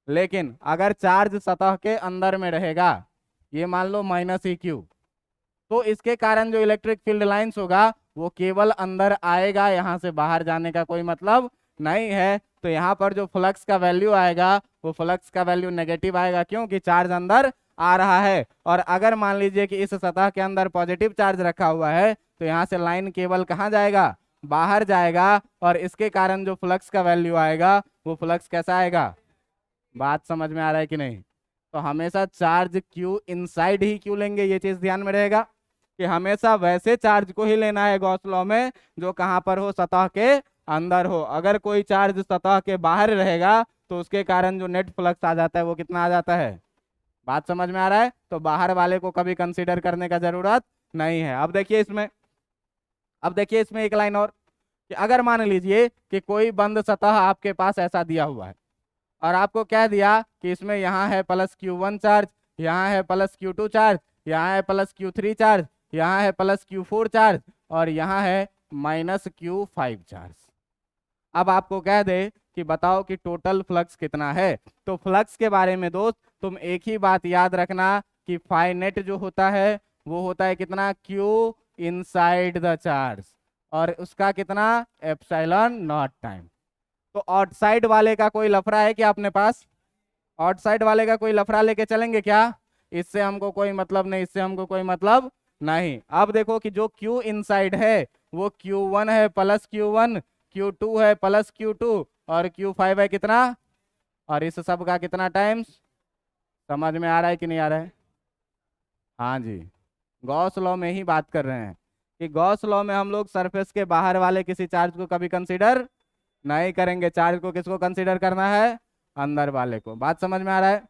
लेकिन अगर चार्ज सतह के अंदर में रहेगा, ये मान लो -EQ, तो इसके कारण जो इलेक्ट्रिक फील्ड लाइंस होगा वो केवल अंदर आएगा, यहाँ से बाहर जाने का कोई मतलब नहीं है। तो यहाँ पर जो फ्लक्स का वैल्यू आएगा वो फ्लक्स का वैल्यू नेगेटिव आएगा, क्योंकि चार्ज अंदर आ रहा है। और अगर मान लीजिए कि इस सतह के अंदर पॉजिटिव चार्ज रखा हुआ है तो यहाँ से लाइन केवल कहाँ जाएगा, बाहर जाएगा, और इसके कारण जो फ्लक्स का वैल्यू आएगा वो फ्लक्स कैसा आएगा। बात समझ में आ रहा है कि नहीं। तो हमेशा चार्ज Q इनसाइड ही क्यों लेंगे, ये चीज ध्यान में रहेगा कि हमेशा वैसे चार्ज को ही लेना है गॉस लॉ में जो कहाँ पर हो, सतह के अंदर हो। अगर कोई चार्ज सतह के बाहर रहेगा तो उसके कारण जो नेट फ्लक्स आ जाता है वो कितना आ जाता है। बात समझ में आ रहा है। तो बाहर वाले को कभी कंसीडर करने का जरूरत नहीं है। अब देखिए इसमें एक लाइन और, कि अगर मान लीजिए कि कोई बंद सतह आपके पास ऐसा दिया हुआ है और आपको कह दिया कि इसमें यहाँ है +Q1 चार्ज, यहाँ है +Q2 चार्ज, यहाँ है +Q3 चार्ज, यहाँ है +Q4 चार्ज और यहाँ है -Q5 चार्ज। अब आपको कह दे कि बताओ कि टोटल फ्लक्स कितना है। तो फ्लक्स के बारे में दोस्त तुम एक ही बात याद रखना कि फाइनेट जो होता है वो होता है कितना, Q इनसाइड द चार्ज, और उसका कितना, ε0 टाइम। तो आउटसाइड वाले का कोई लफड़ा है क्या अपने पास, आउटसाइड वाले का कोई लफड़ा लेके चलेंगे क्या, इससे हमको कोई मतलब नहीं, इससे हमको कोई मतलब नहीं। अब देखो कि जो Q इनसाइड है वो Q1 है +Q1, Q2 है +Q2 और Q5 है कितना, और इस सब का कितना टाइम्स। समझ में आ रहा है कि नहीं आ रहा है। हाँ जी, गॉस लॉ में ही बात कर रहे हैं कि गॉस लॉ में हम लोग सरफेस के बाहर वाले किसी चार्ज को कभी कंसीडर नहीं करेंगे। चार्ज को किसको कंसीडर करना है, अंदर वाले को। बात समझ में आ रहा है।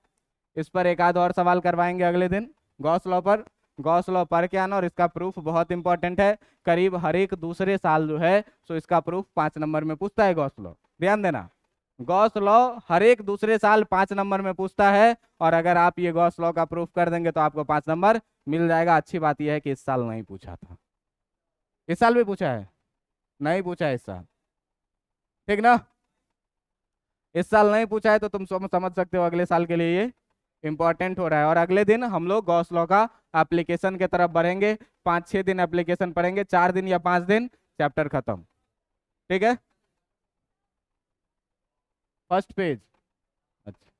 इस पर एक आध और सवाल करवाएंगे अगले दिन गॉस लॉ पर। गॉस लॉ पढ़ के आना और इसका प्रूफ बहुत इंपॉर्टेंट है। करीब हर एक दूसरे साल जो है सो इसका प्रूफ 5 नंबर में पूछता है गॉस लॉ, ध्यान देना। गॉस लॉ हर एक दूसरे साल 5 नंबर में पूछता है, और अगर आप ये गॉस लॉ का प्रूफ कर देंगे तो आपको 5 नंबर मिल जाएगा। अच्छी बात यह है कि इस साल नहीं पूछा था। इस साल भी पूछा है, नहीं पूछा है इस साल, ठीक ना। इस साल नहीं पूछा है तो तुम समझ सकते हो अगले साल के लिए ये इंपॉर्टेंट हो रहा है। और अगले दिन हम लोग गॉस लॉ का एप्लीकेशन के तरफ बढ़ेंगे। 5-6 दिन एप्लीकेशन पढ़ेंगे, 4 दिन या 5 दिन चैप्टर खत्म, ठीक है। फर्स्ट पेज, अच्छा।